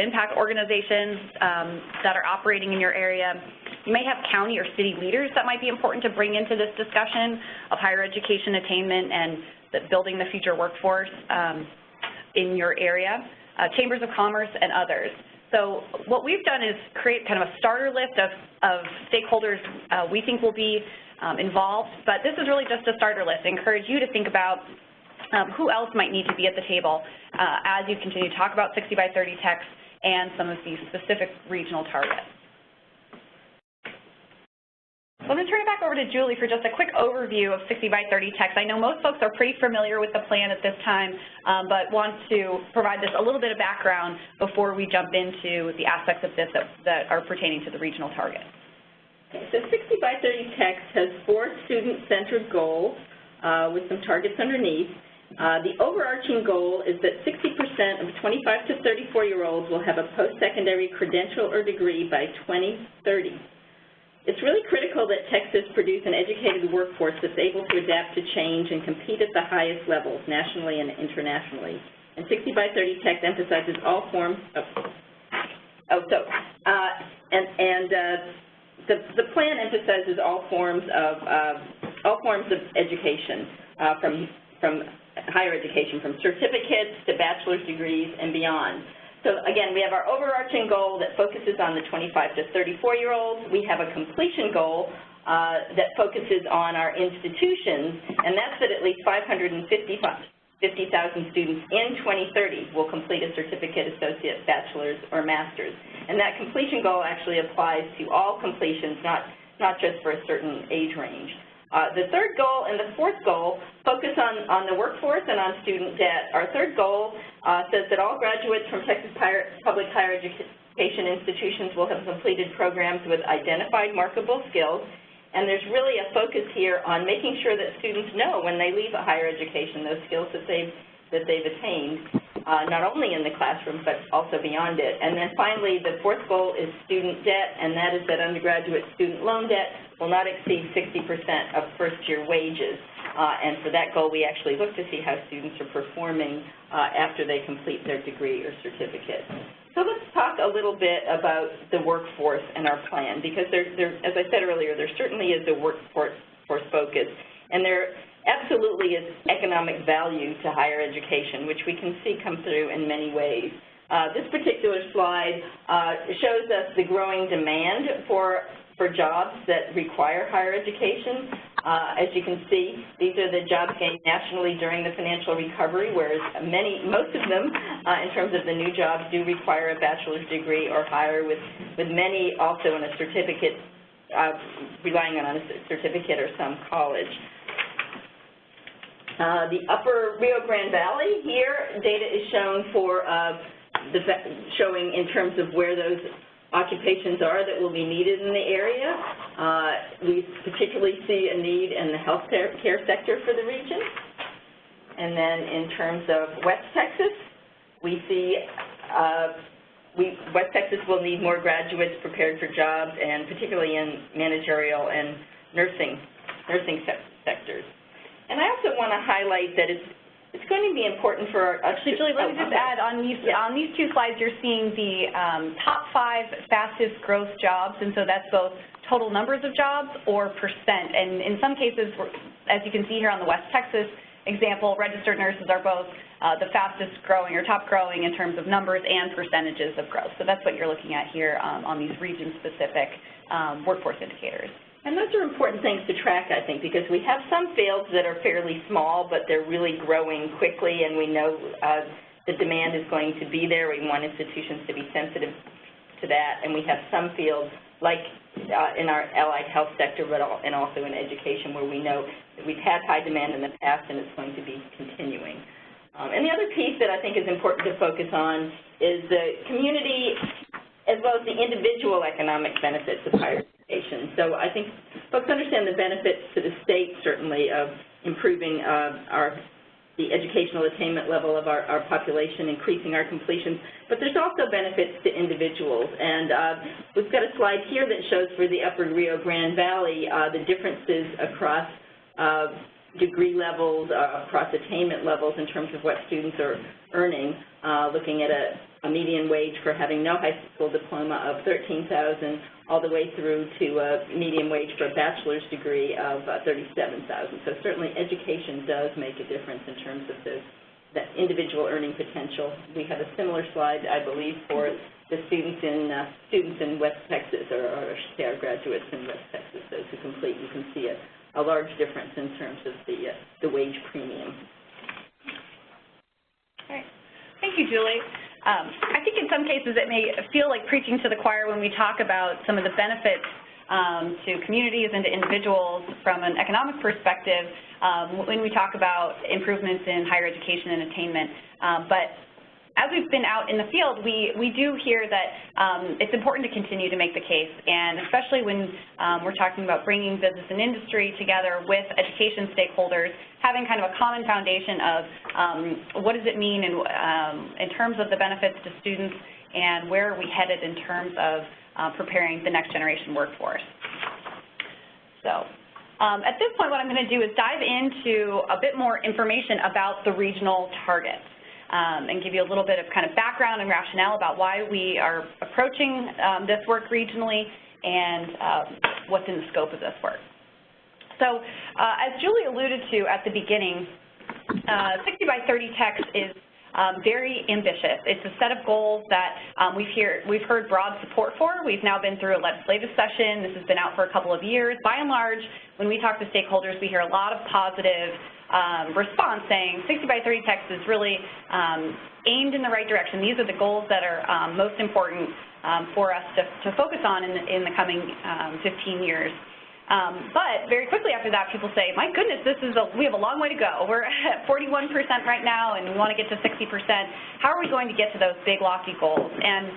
impact organizations that are operating in your area. You may have county or city leaders that might be important to bring into this discussion of higher education attainment and building the future workforce in your area, chambers of commerce, and others. So what we've done is create kind of a starter list of stakeholders we think will be involved, but this is really just a starter list. I encourage you to think about who else might need to be at the table as you continue to talk about 60x30TX and some of these specific regional targets. So I'm going to turn it back over to Julie for just a quick overview of 60x30TX. I know most folks are pretty familiar with the plan at this time, but want to provide this a little bit of background before we jump into the aspects of this that are pertaining to the regional target. Okay, so 60x30TX has 4 student-centered goals with some targets underneath. The overarching goal is that 60% of 25 to 34-year-olds will have a post-secondary credential or degree by 2030. It's really critical that Texas produce an educated workforce that's able to adapt to change and compete at the highest levels, nationally and internationally. And 60x30TX emphasizes all forms of, the plan emphasizes all forms of education, from higher education, from certificates to bachelor's degrees and beyond. So again, we have our overarching goal that focuses on the 25 to 34-year-olds. We have a completion goal that focuses on our institutions, and that's that at least 550,000 students in 2030 will complete a certificate, associate, bachelor's, or master's. And that completion goal actually applies to all completions, not just for a certain age range. The third goal and the fourth goal focus on the workforce and on student debt. Our third goal says that all graduates from Texas public higher education institutions will have completed programs with identified marketable skills, and there's really a focus here on making sure that students know when they leave a higher education those skills that they've attained, not only in the classroom but also beyond it. And then finally, the fourth goal is student debt, and that is that undergraduate student loan debt will not exceed 60% of first-year wages. And for that goal, we actually look to see how students are performing after they complete their degree or certificate. So let's talk a little bit about the workforce and our plan, because as I said earlier, there certainly is a workforce focus, and there absolutely is economic value to higher education, which we can see come through in many ways. This particular slide shows us the growing demand for jobs that require higher education. As you can see, these are the jobs gained nationally during the financial recovery, whereas most of them, in terms of the new jobs, do require a bachelor's degree or higher, with many also in a certificate, relying on a certificate or some college. The upper Rio Grande Valley here, data is shown for showing in terms of where those occupations are that will be needed in the area. We particularly see a need in the health care sector for the region. And then in terms of West Texas, we see West Texas will need more graduates prepared for jobs, and particularly in managerial and nursing sectors. And I also want to highlight that it's going to be important for us to... Julie, let me just add, on these 2 slides, you're seeing the top 5 fastest growth jobs, and so that's both total numbers of jobs or percent. And in some cases, as you can see here on the West Texas example, registered nurses are both the fastest growing or top growing in terms of numbers and percentages of growth. So that's what you're looking at here on these region-specific workforce indicators. And those are important things to track, I think, because we have some fields that are fairly small, but they're really growing quickly, and we know the demand is going to be there. We want institutions to be sensitive to that, and we have some fields, like in our allied health sector, and also in education, where we know that we've had high demand in the past, and it's going to be continuing. And the other piece that I think is important to focus on is the community as well as the individual economic benefits of higher education. So I think folks understand the benefits to the state, certainly, of improving the educational attainment level of our population, increasing our completions, but there's also benefits to individuals. And we've got a slide here that shows for the upper Rio Grande Valley the differences across degree levels, across attainment levels in terms of what students are earning, looking at a median wage for having no high school diploma of $13,000, all the way through to a median wage for a bachelor's degree of $37,000. So certainly education does make a difference in terms of the individual earning potential. We have a similar slide, I believe, for the students in West Texas, or I should say our graduates in West Texas, those who complete. You can see a large difference in terms of the wage premium. All right. Thank you, Julie. I think in some cases it may feel like preaching to the choir when we talk about some of the benefits to communities and to individuals from an economic perspective when we talk about improvements in higher education and attainment. But as we've been out in the field, we do hear that it's important to continue to make the case, and especially when we're talking about bringing business and industry together with education stakeholders, having kind of a common foundation of what does it mean in terms of the benefits to students and where are we headed in terms of preparing the next generation workforce. So at this point, what I'm going to do is dive into a bit more information about the regional targets. And give you a little bit of kind of background and rationale about why we are approaching this work regionally and what's in the scope of this work. So as Julie alluded to at the beginning, 60x30TX is very ambitious. It's a set of goals that we've heard broad support for. We've now been through a legislative session. This has been out for a couple of years. By and large, when we talk to stakeholders, we hear a lot of positive response saying 60x30TX is really aimed in the right direction. These are the goals that are most important for us to focus on in the coming 15 years. But very quickly after that, people say, my goodness, we have a long way to go. We're at 41% right now, and we want to get to 60%. How are we going to get to those big, lofty goals? And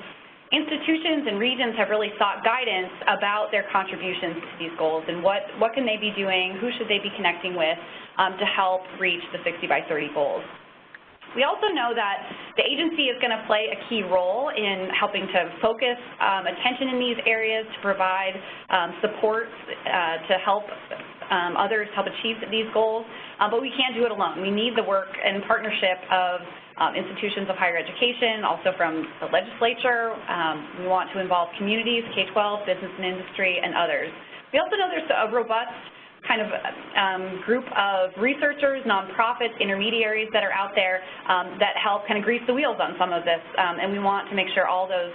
institutions and regions have really sought guidance about their contributions to these goals and what can they be doing, who should they be connecting with to help reach the 60x30 goals. We also know that the agency is going to play a key role in helping to focus attention in these areas, to provide support to help others help achieve these goals, but we can't do it alone. We need the work and partnership of institutions of higher education, also from the legislature. We want to involve communities, K-12, business and industry, and others. We also know there's a robust kind of group of researchers, nonprofits, intermediaries that are out there that help kind of grease the wheels on some of this, and we want to make sure all those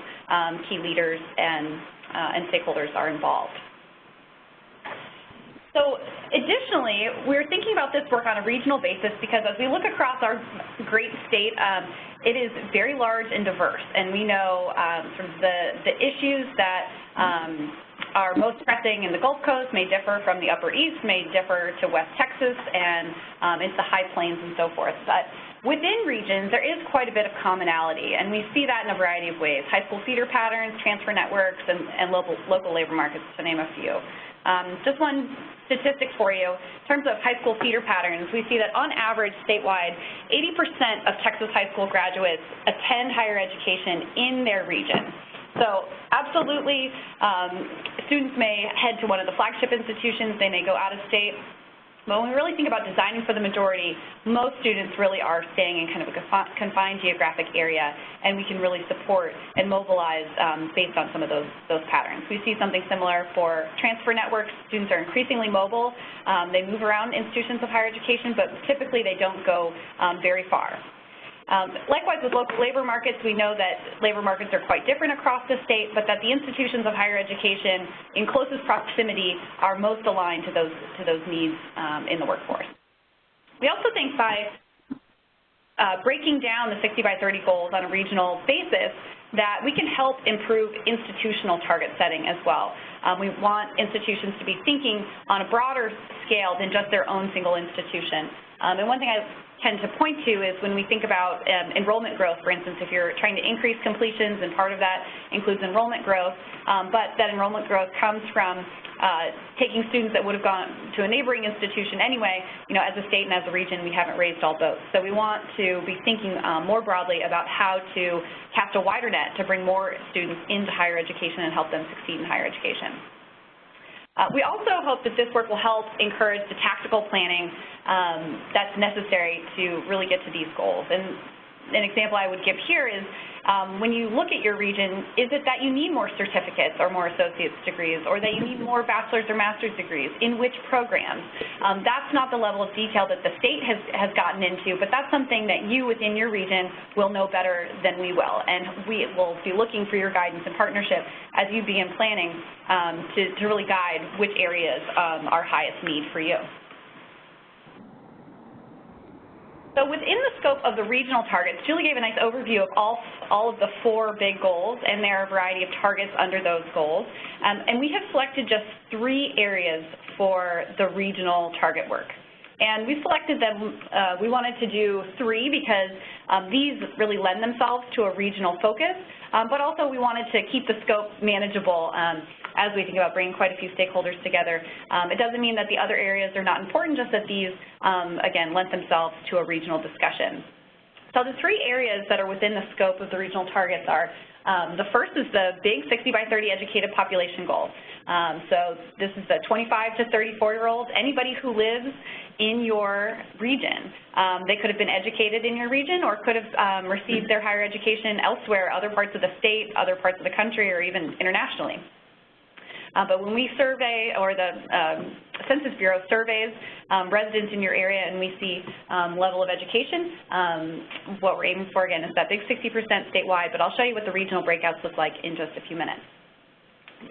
key leaders and stakeholders are involved. So additionally, we're thinking about this work on a regional basis because as we look across our great state, it is very large and diverse, and we know sort of the issues that are most pressing in the Gulf Coast may differ from the Upper East, may differ to West Texas and into the High Plains and so forth. But within regions, there is quite a bit of commonality, and we see that in a variety of ways: high school feeder patterns, transfer networks, and local labor markets, to name a few. Just one statistic for you. In terms of high school feeder patterns, we see that on average statewide, 80% of Texas high school graduates attend higher education in their region. So absolutely, students may head to one of the flagship institutions, they may go out of state, but when we really think about designing for the majority, most students really are staying in kind of a confined geographic area, and we can really support and mobilize based on some of those patterns. We see something similar for transfer networks. Students are increasingly mobile. They move around institutions of higher education, but typically they don't go very far. Likewise, with local labor markets, we know that labor markets are quite different across the state, but that the institutions of higher education in closest proximity are most aligned to those needs in the workforce. We also think by breaking down the 60x30 goals on a regional basis that we can help improve institutional target setting as well. We want institutions to be thinking on a broader scale than just their own single institution. And one thing I tend to point to is when we think about enrollment growth, for instance, if you're trying to increase completions, and part of that includes enrollment growth, but that enrollment growth comes from taking students that would have gone to a neighboring institution anyway. You know, as a state and as a region, we haven't raised all boats. So we want to be thinking more broadly about how to cast a wider net to bring more students into higher education and help them succeed in higher education. We also hope that this work will help encourage the tactical planning that's necessary to really get to these goals. And an example I would give here is when you look at your region, is it that you need more certificates or more associate's degrees, or that you need more bachelor's or master's degrees? In which programs? That's not the level of detail that the state has gotten into, but that's something that you within your region will know better than we will. And we will be looking for your guidance and partnership as you begin planning to really guide which areas are highest need for you. So within the scope of the regional targets, Julie gave a nice overview of all of the 4 big goals, and there are a variety of targets under those goals. And we have selected just 3 areas for the regional target work. And we selected them, we wanted to do 3 because these really lend themselves to a regional focus, but also we wanted to keep the scope manageable as we think about bringing quite a few stakeholders together. It doesn't mean that the other areas are not important, just that these, again, lend themselves to a regional discussion. So the 3 areas that are within the scope of the regional targets are, the first is the big 60 by 30 educated population goal. So this is the 25 to 34-year-olds, anybody who lives in your region. They could have been educated in your region or could have received their higher education elsewhere, other parts of the state, other parts of the country, or even internationally. But when we survey, or the Census Bureau surveys residents in your area and we see level of education, what we're aiming for, again, is that big 60% statewide, but I'll show you what the regional breakouts look like in just a few minutes.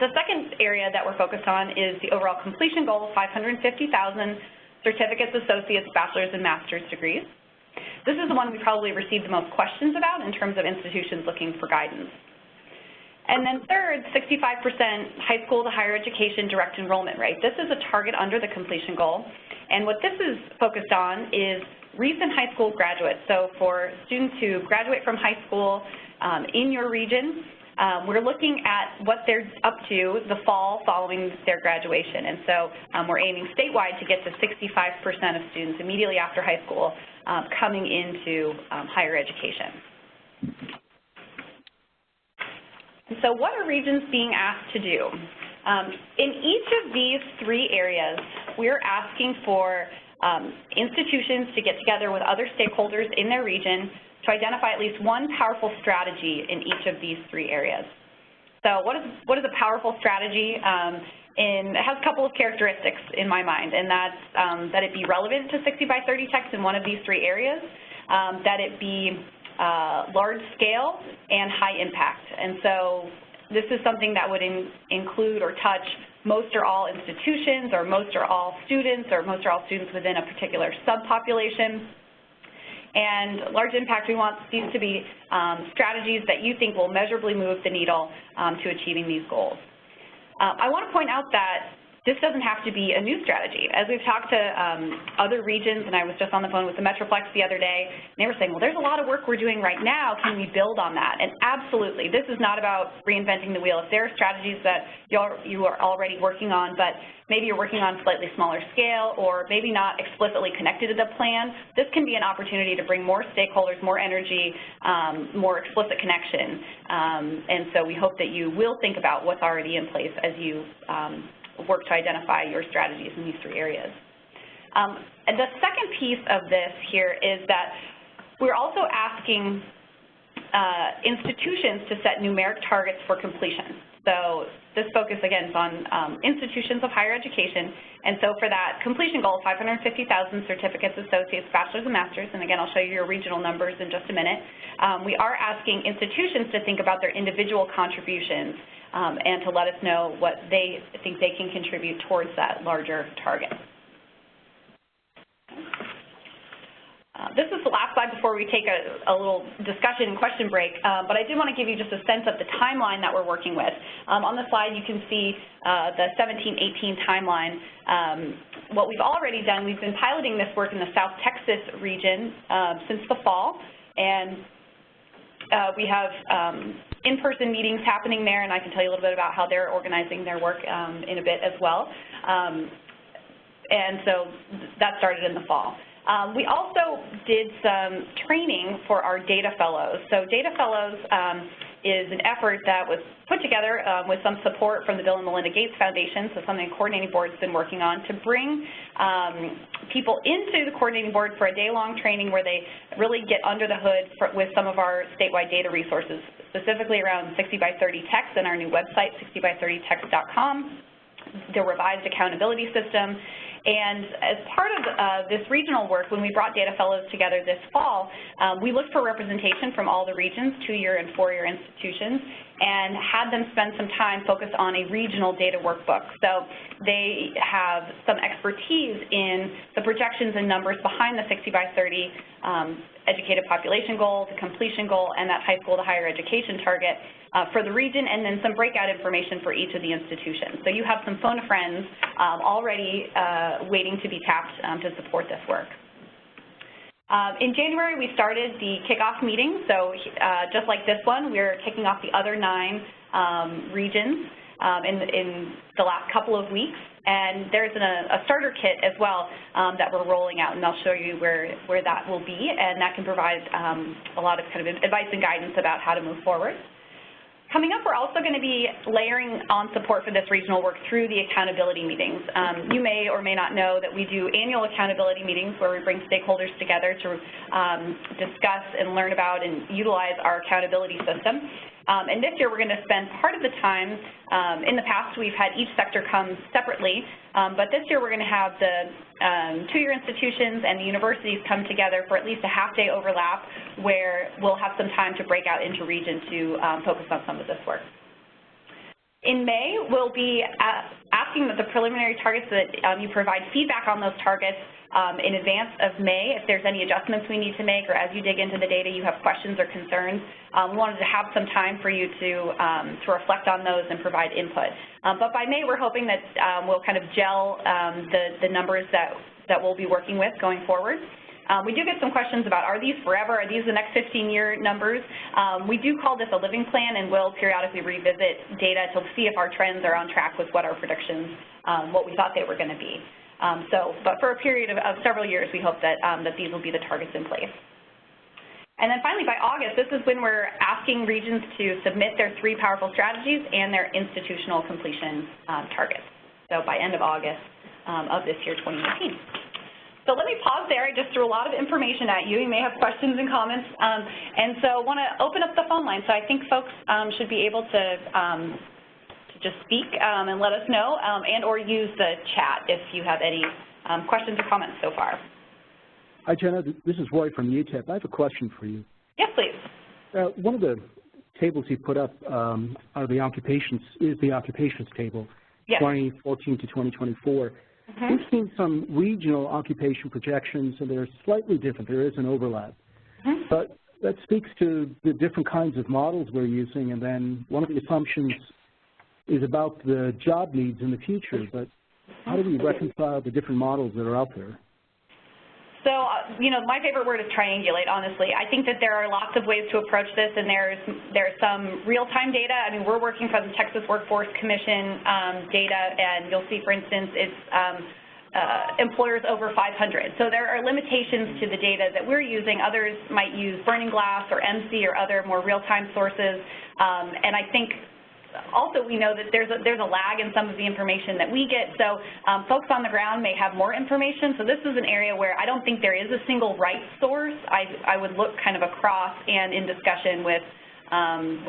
The second area that we're focused on is the overall completion goal of 550,000 certificates, associates, bachelor's, and master's degrees. This is the one we probably received the most questions about in terms of institutions looking for guidance. And then third, 65% high school to higher education direct enrollment rate. This is a target under the completion goal. And what this is focused on is recent high school graduates. So for students who graduate from high school in your region, we're looking at what they're up to the fall following their graduation. And so we're aiming statewide to get to 65% of students immediately after high school coming into higher education. And so what are regions being asked to do? In each of these 3 areas, we're asking for institutions to get together with other stakeholders in their region to identify at least one powerful strategy in each of these 3 areas. So what is a powerful strategy? It has a couple of characteristics in my mind, and that's that it be relevant to 60 by 30 text in one of these 3 areas, that it be large scale and high impact. And so this is something that would include or touch most or all institutions, or most or all students, or most or all students within a particular subpopulation. And large impact, we want these to be strategies that you think will measurably move the needle to achieving these goals. I want to point out that this doesn't have to be a new strategy. As we've talked to other regions, and I was just on the phone with the Metroplex the other day, and they were saying, well, there's a lot of work we're doing right now. Can we build on that? And absolutely, this is not about reinventing the wheel. If there are strategies that you are already working on, but maybe you're working on slightly smaller scale, or maybe not explicitly connected to the plan, this can be an opportunity to bring more stakeholders, more energy, more explicit connection. And so we hope that you will think about what's already in place as you work to identify your strategies in these 3 areas. And the second piece of this here is that we're also asking institutions to set numeric targets for completion. So this focus, again, is on institutions of higher education. And so for that completion goal, 550,000 certificates, associates, bachelor's, and master's, and again, I'll show you your regional numbers in just a minute, we are asking institutions to think about their individual contributions and to let us know what they think they can contribute towards that larger target. This is the last slide before we take a little discussion and question break, but I did want to give you just a sense of the timeline that we're working with. On the slide, you can see the 17-18 timeline. What we've already done, we've been piloting this work in the South Texas region since the fall, and we have in-person meetings happening there, and I can tell you a little bit about how they're organizing their work in a bit as well. And so that started in the fall. We also did some training for our data fellows. So data fellows is an effort that was put together with some support from the Bill and Melinda Gates Foundation, so something the coordinating board's been working on, to bring people into the coordinating board for a day-long training where they really get under the hood with some of our statewide data resources, specifically around 60x30TX and our new website, 60x30TX.com, the revised accountability system. And as part of this regional work, when we brought data fellows together this fall, we looked for representation from all the regions, 2-year and 4-year institutions, and had them spend some time focused on a regional data workbook. So they have some expertise in the projections and numbers behind the 60x30 educated population goal, the completion goal, and that high school to higher education target for the region, and then some breakout information for each of the institutions. So you have some phone a friends already waiting to be tapped to support this work. In January, we started the kickoff meeting. So just like this one, we're kicking off the other 9 regions in the last couple of weeks. And there's a starter kit as well that we're rolling out, and I'll show you where that will be, and that can provide a lot of kind of advice and guidance about how to move forward. Coming up, we're also going to be layering on support for this regional work through the accountability meetings. You may or may not know that we do annual accountability meetings where we bring stakeholders together to discuss and learn about and utilize our accountability system. And this year, we're going to spend part of the time. In the past, we've had each sector come separately, but this year we're going to have the 2-year institutions and the universities come together for at least a half-day overlap where we'll have some time to break out into region to focus on some of this work. In May, we'll be asking that the preliminary targets that you provide feedback on those targets in advance of May. If there's any adjustments we need to make, or as you dig into the data you have questions or concerns, we wanted to have some time for you to reflect on those and provide input. But by May, we're hoping that we'll kind of gel the numbers that we'll be working with going forward. We do get some questions about, are these forever? Are these the next 15-year numbers? We do call this a living plan, and we'll periodically revisit data to see if our trends are on track with what our predictions, what we thought they were going to be. But for a period of several years, we hope that these will be the targets in place. And then finally, by August, this is when we're asking regions to submit their 3 powerful strategies and their institutional completion targets. So by end of August of this year, 2019. So let me pause there. I just threw a lot of information at you. You may have questions and comments. And so I want to open up the phone line. So I think folks should be able to just speak and let us know, and or use the chat if you have any questions or comments so far. Hi, Jenna. This is Roy from UTEP. I have a question for you. Yes, please. One of the tables you put up are the occupations, is the occupations table, yes. 2014 to 2024. Mm-hmm. We've seen some regional occupation projections, and they're slightly different. There is an overlap. Mm-hmm. But that speaks to the different kinds of models we're using, and then one of the assumptions is about the job needs in the future, but how do we reconcile the different models that are out there? So, you know, my favorite word is triangulate, honestly. I think that there are lots of ways to approach this, and there's some real-time data. I mean, we're working from the Texas Workforce Commission data, and you'll see, for instance, it's employers over 500. So there are limitations to the data that we're using. Others might use Burning Glass or MC or other more real-time sources, and I think also, we know that there's a lag in some of the information that we get, so folks on the ground may have more information. So this is an area where I don't think there is a single right source. I would look kind of across and in discussion with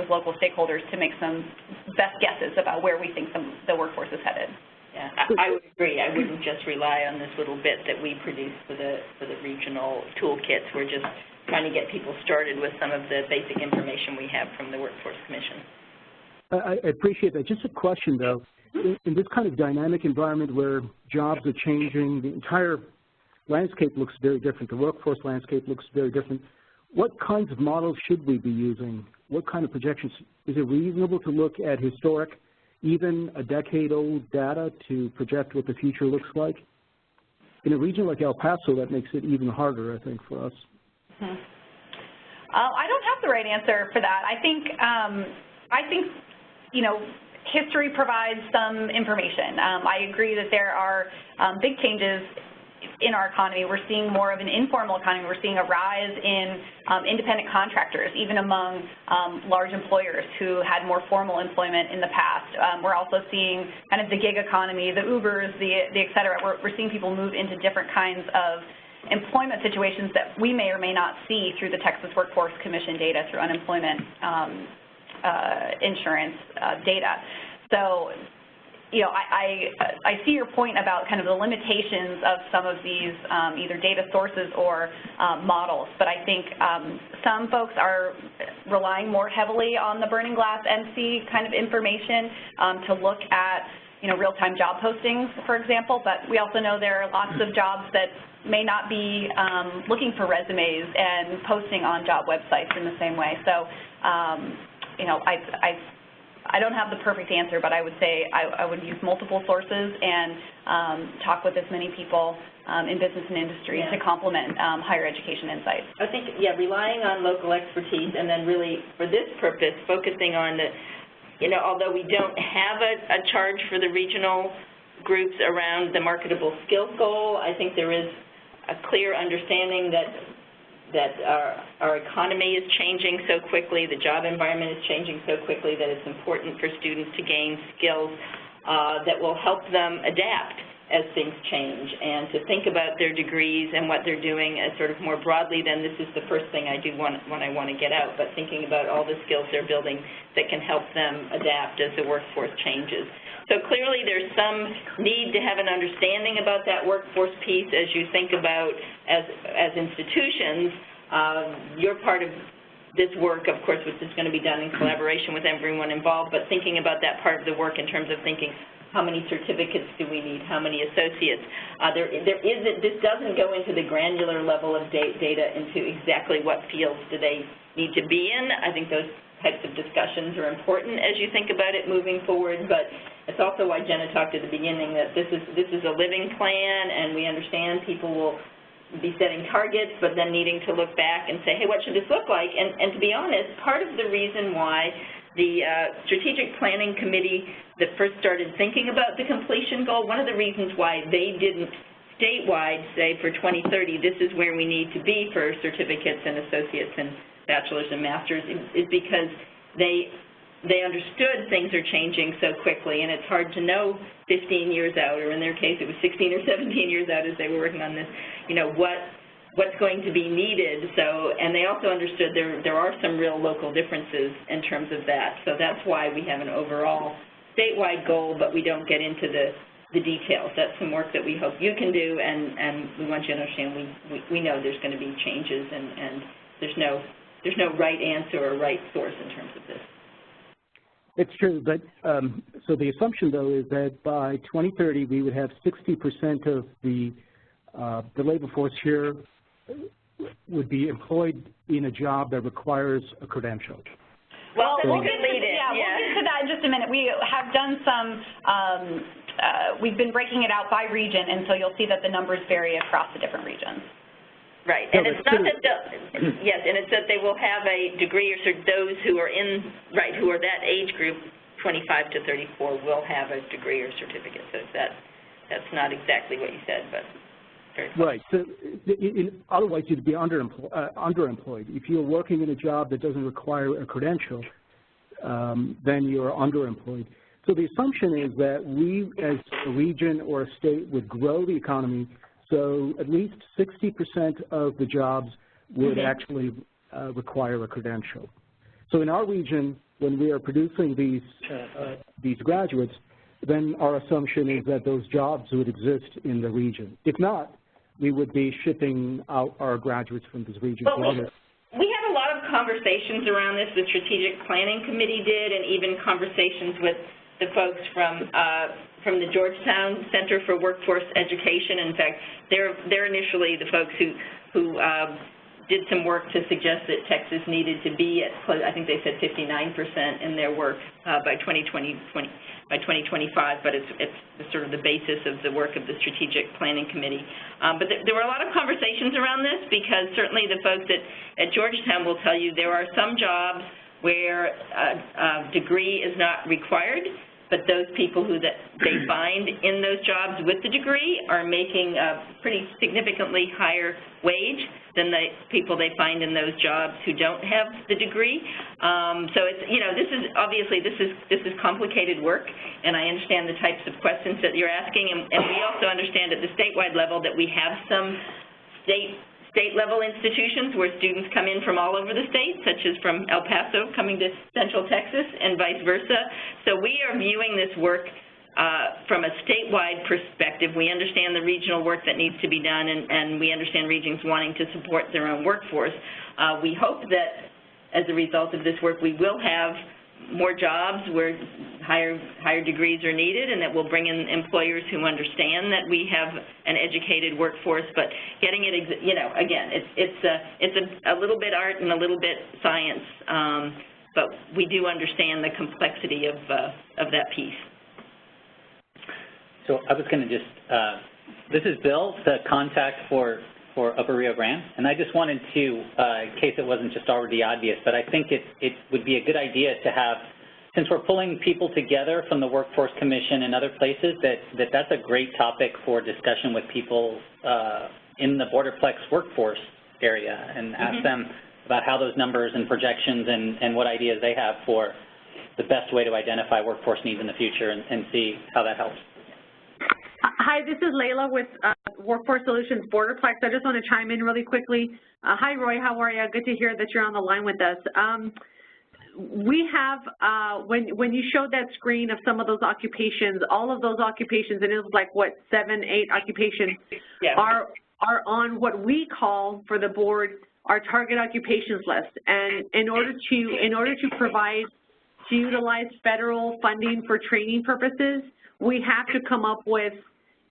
local stakeholders to make some best guesses about where we think the workforce is headed. Yeah, I would agree. I wouldn't just rely on this little bit that we produce for the regional toolkits. We're just trying to get people started with some of the basic information we have from the Workforce Commission. I appreciate that. Just a question, though. In this kind of dynamic environment where jobs are changing, the entire landscape looks very different. The workforce landscape looks very different. What kinds of models should we be using? What kind of projections? Is it reasonable to look at historic, even a decade-old data to project what the future looks like? In a region like El Paso, that makes it even harder, I think, for us. Mm-hmm. I don't have the right answer for that. I think you know, history provides some information. I agree that there are big changes in our economy. We're seeing more of an informal economy. We're seeing a rise in independent contractors, even among large employers who had more formal employment in the past. We're also seeing kind of the gig economy, the Ubers, the et cetera. We're seeing people move into different kinds of employment situations that we may or may not see through the Texas Workforce Commission data, through unemployment insurance data. So, you know, I see your point about kind of the limitations of some of these either data sources or models, but I think some folks are relying more heavily on the Burning Glass MC kind of information to look at, you know, real-time job postings, for example, but we also know there are lots of jobs that may not be looking for resumes and posting on job websites in the same way. So, you know, I don't have the perfect answer, but I would say I would use multiple sources and talk with as many people in business and industry to complement higher education insights. I think, yeah, relying on local expertise and then really, for this purpose, focusing on the, you know, although we don't have a charge for the regional groups around the marketable skills goal, I think there is a clear understanding that our economy is changing so quickly, the job environment is changing so quickly that it's important for students to gain skills that will help them adapt as things change, and to think about their degrees and what they're doing as sort of more broadly than this is the first thing I do when I want to get out, but thinking about all the skills they're building that can help them adapt as the workforce changes. So clearly there's some need to have an understanding about that workforce piece as you think about as institutions. You're part of this work, of course, which is going to be done in collaboration with everyone involved, but thinking about that part of the work in terms of thinking, how many certificates do we need? How many associates? This doesn't go into the granular level of data into exactly what fields do they need to be in. I think those types of discussions are important as you think about it moving forward, but it's also why Jenna talked at the beginning that this is a living plan, and we understand people will be setting targets, but then needing to look back and say, hey, what should this look like? And to be honest, part of the reason why the Strategic Planning Committee that first started thinking about the completion goal, one of the reasons why they didn't statewide say for 2030 this is where we need to be for certificates and associates and bachelor's and master's is because they understood things are changing so quickly, and it's hard to know 15 years out, or in their case it was 16 or 17 years out as they were working on this, you know, what's going to be needed. So, and they also understood there are some real local differences in terms of that. So that's why we have an overall statewide goal, but we don't get into the details. That's some work that we hope you can do, and we want you to understand we know there's going to be changes, and there's no right answer or right source in terms of this. It's true, but so the assumption, though, is that by 2030 we would have 60% of the labor force here would be employed in a job that requires a credential. Well, we'll get to that in just a minute. We have done some, we've been breaking it out by region, and so you'll see that the numbers vary across the different regions. Right, and it's not that yes, and it's that they will have a degree, or those who are who are that age group, 25 to 34, will have a degree or certificate. So that's not exactly what you said, but very close. Right. So otherwise, you'd be underemployed. If you're working in a job that doesn't require a credential, then you're underemployed. So the assumption is that we, as a region or a state, would grow the economy. So at least 60% of the jobs would actually require a credential. So in our region, when we are producing these graduates, then our assumption is that those jobs would exist in the region. If not, we would be shipping out our graduates from this region. Well, we had a lot of conversations around this. The Strategic Planning Committee did, and even conversations with the folks from the Georgetown Center for Workforce Education. In fact, they're initially the folks who did some work to suggest that Texas needed to be at, I think they said 59% in their work by 2025, but it's sort of the basis of the work of the Strategic Planning Committee. But there were a lot of conversations around this, because certainly the folks at Georgetown will tell you there are some jobs where a degree is not required, but those people who they find in those jobs with the degree are making a pretty significantly higher wage than the people they find in those jobs who don't have the degree. So it's, this is obviously this is complicated work, and I understand the types of questions that you're asking, and we also understand at the statewide level that we have some state-level institutions where students come in from all over the state, such as from El Paso coming to Central Texas and vice versa. So we are viewing this work from a statewide perspective. We understand the regional work that needs to be done, and we understand regions wanting to support their own workforce. We hope that as a result of this work, we will have more jobs where higher degrees are needed, and that will bring in employers who understand that we have an educated workforce. But getting it, again, it's a little bit art and a little bit science, but we do understand the complexity of that piece. So I was going to just, this is Bill, the contact for Upper Rio Grande, and I just wanted to, in case it wasn't just already obvious, but I think it would be a good idea to have, since we're pulling people together from the Workforce Commission and other places, that's a great topic for discussion with people in the Borderplex workforce area, and ask them about how those numbers and projections and what ideas they have for the best way to identify workforce needs in the future, and see how that helps. Hi, this is Layla with Workforce Solutions Borderplex. I just want to chime in really quickly. Hi, Roy. How are you? Good to hear that you're on the line with us. We have, when you showed that screen of some of those occupations, all of those occupations, and it was like, what, 7, 8 occupations, are on what we call for the board our target occupations list. And in order to provide, to utilize federal funding for training purposes, we have to come up with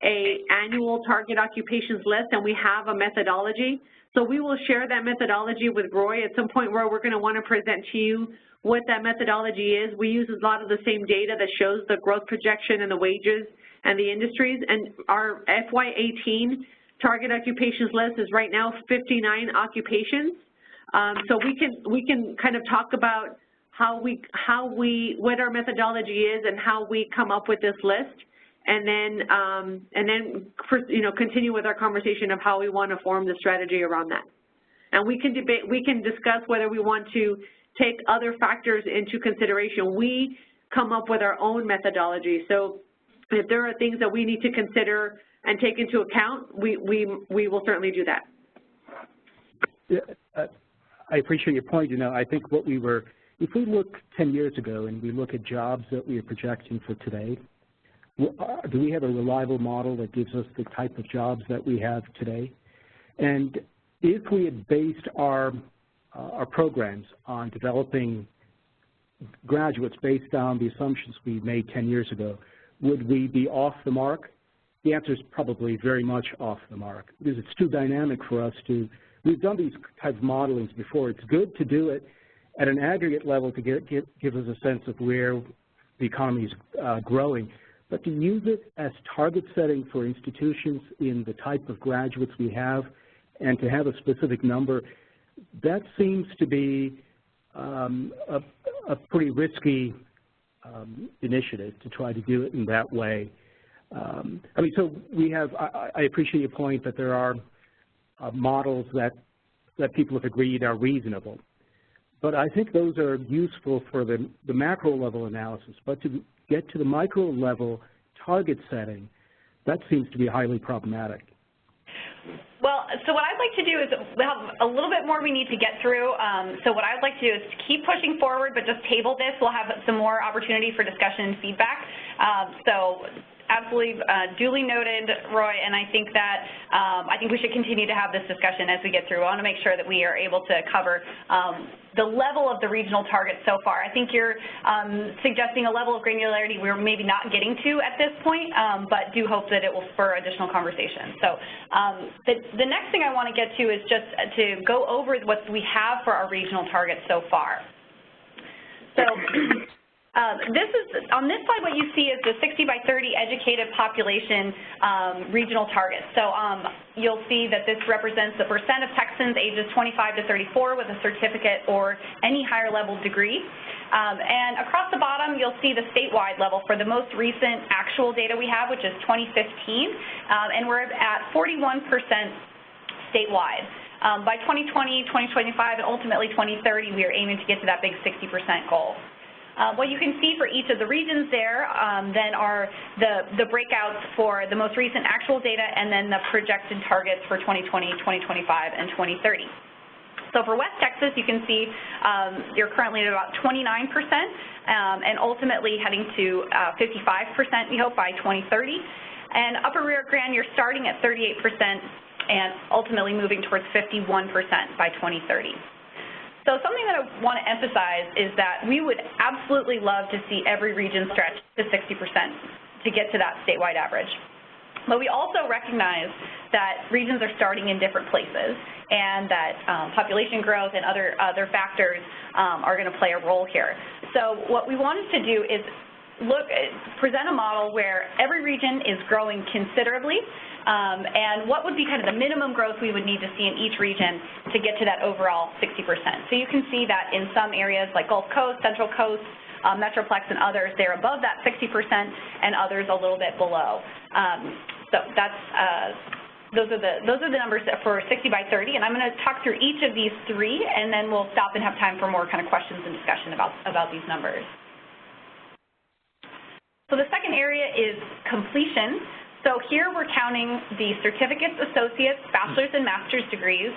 an annual target occupations list, and we have a methodology. So we will share that methodology with Roy at some point where we're going to want to present to you what that methodology is. We use a lot of the same data that shows the growth projection and the wages and the industries. And our FY18 target occupations list is right now 59 occupations. So we can kind of talk about what our methodology is and how we come up with this list, and then continue with our conversation of how we want to form the strategy around that. And we can discuss whether we want to take other factors into consideration. We come up with our own methodology. So if there are things that we need to consider and take into account, we will certainly do that. Yeah, I appreciate your point. I think if we look 10 years ago and we look at jobs that we are projecting for today, do we have a reliable model that gives us the type of jobs that we have today? And if we had based our programs on developing graduates based on the assumptions we made 10 years ago, would we be off the mark? The answer is probably very much off the mark, because it's too dynamic for us to. We've done these type of modelings before. It's good to do it at an aggregate level to give us a sense of where the economy is growing, but to use it as target setting for institutions in the type of graduates we have and to have a specific number, that seems to be a pretty risky initiative to try to do it in that way. So we have, I appreciate your point that there are models that people have agreed are reasonable. But I think those are useful for the macro level analysis. But to get to the micro level target setting, that seems to be highly problematic. Well, so what I'd like to do is we have a little bit more we need to get through. So what I'd like to do is keep pushing forward, but just table this. We'll have some more opportunity for discussion and feedback. So absolutely duly noted, Roy, and I think that we should continue to have this discussion as we get through. I want to make sure that we are able to cover the level of the regional targets so far. I think you're suggesting a level of granularity we're maybe not getting to at this point, but do hope that it will spur additional conversation. So the next thing I want to get to is just to go over what we have for our regional targets so far. So On this slide, what you see is the 60 by 30 educated population regional targets. So you'll see that this represents the percent of Texans ages 25 to 34 with a certificate or any higher level degree. And across the bottom, you'll see the statewide level for the most recent actual data we have, which is 2015, and we're at 41% statewide. By 2020, 2025, and ultimately 2030, we are aiming to get to that big 60% goal. What you can see for each of the regions there then are the breakouts for the most recent actual data and then the projected targets for 2020, 2025, and 2030. So for West Texas, you can see you're currently at about 29% and ultimately heading to 55%, we hope, by 2030. And Upper Rio Grande, you're starting at 38% and ultimately moving towards 51% by 2030. So something that I want to emphasize is that we would absolutely love to see every region stretch to 60% to get to that statewide average. But we also recognize that regions are starting in different places and that population growth and other factors are going to play a role here. So what we wanted to do is present a model where every region is growing considerably, and what would be kind of the minimum growth we would need to see in each region to get to that overall 60%. So you can see that in some areas like Gulf Coast, Central Coast, Metroplex, and others, they're above that 60%, and others a little bit below. So that's those are the numbers for 60 by 30, and I'm going to talk through each of these three, and then we'll stop and have time for more kind of questions and discussion about these numbers. So the second area is completion. So here we're counting the certificates, associates, bachelor's, and master's degrees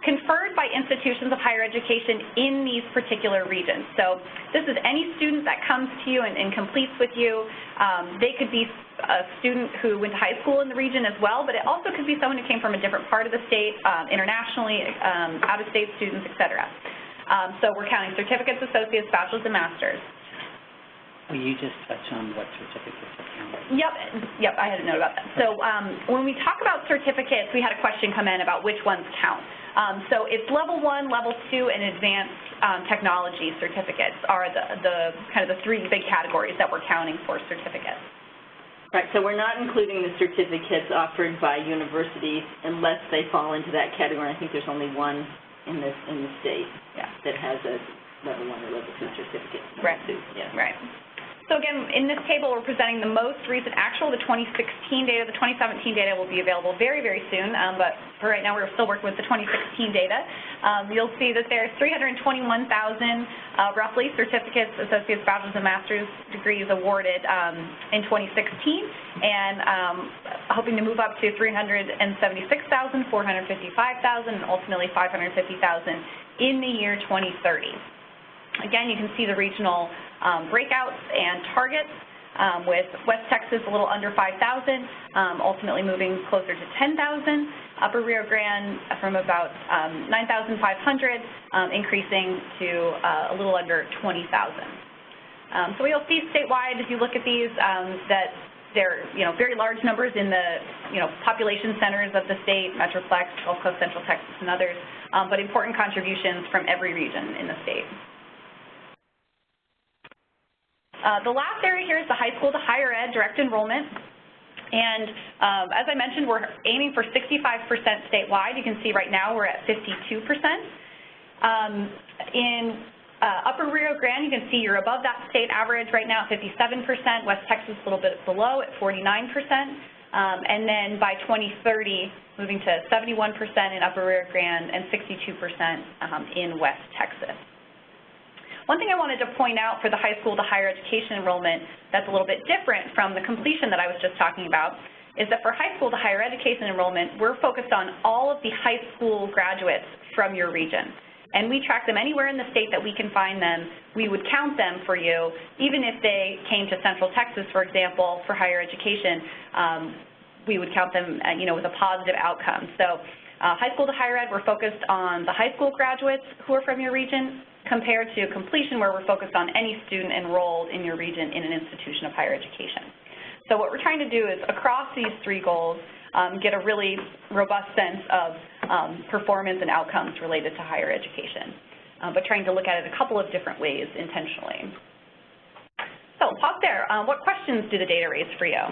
conferred by institutions of higher education in these particular regions. So this is any student that comes to you and completes with you. They could be a student who went to high school in the region as well, but it also could be someone who came from a different part of the state, internationally, out-of-state students, et cetera. So we're counting certificates, associates, bachelor's, and master's. Will you just touch on what certificates are counted? Yep, I had a note about that. So when we talk about certificates, we had a question come in about which ones count. So it's level 1, level 2, and advanced technology certificates are the kind of the three big categories that we're counting for certificates. Right, so we're not including the certificates offered by universities unless they fall into that category. I think there's only one in the state that has a level 1 or level 2 certificate. Right. Yeah. Right. So again, in this table, we're presenting the most recent actual, the 2016 data. The 2017 data will be available very, very soon, but for right now, we're still working with the 2016 data. You'll see that there's 321,000, roughly, certificates, associates, bachelor's, and master's degrees awarded in 2016, and hoping to move up to 376,000, 455,000, and ultimately 550,000 in the year 2030. Again, you can see the regional breakouts and targets, with West Texas a little under 5,000, ultimately moving closer to 10,000. Upper Rio Grande from about 9,500, increasing to a little under 20,000. So you'll see statewide, if you look at these, that they're very large numbers in the population centers of the state, Metroplex, Gulf Coast, Central Texas, and others, but important contributions from every region in the state. The last area here is the high school to higher ed direct enrollment. And as I mentioned, we're aiming for 65% statewide. You can see right now we're at 52%. In Upper Rio Grande, you can see you're above that state average right now at 57%. West Texas a little bit below at 49%. And then by 2030, moving to 71% in Upper Rio Grande and 62% in West Texas. One thing I wanted to point out for the high school to higher education enrollment that's a little bit different from the completion that I was just talking about is that for high school to higher education enrollment, we're focused on all of the high school graduates from your region. And we track them anywhere in the state that we can find them. We would count them for you, even if they came to Central Texas, for example, for higher education. We would count them, with a positive outcome. So high school to higher ed, we're focused on the high school graduates who are from your region, compared to completion, where we're focused on any student enrolled in your region in an institution of higher education. So what we're trying to do is, across these three goals, get a really robust sense of performance and outcomes related to higher education, but trying to look at it a couple of different ways intentionally. pause there. What questions do the data raise for you?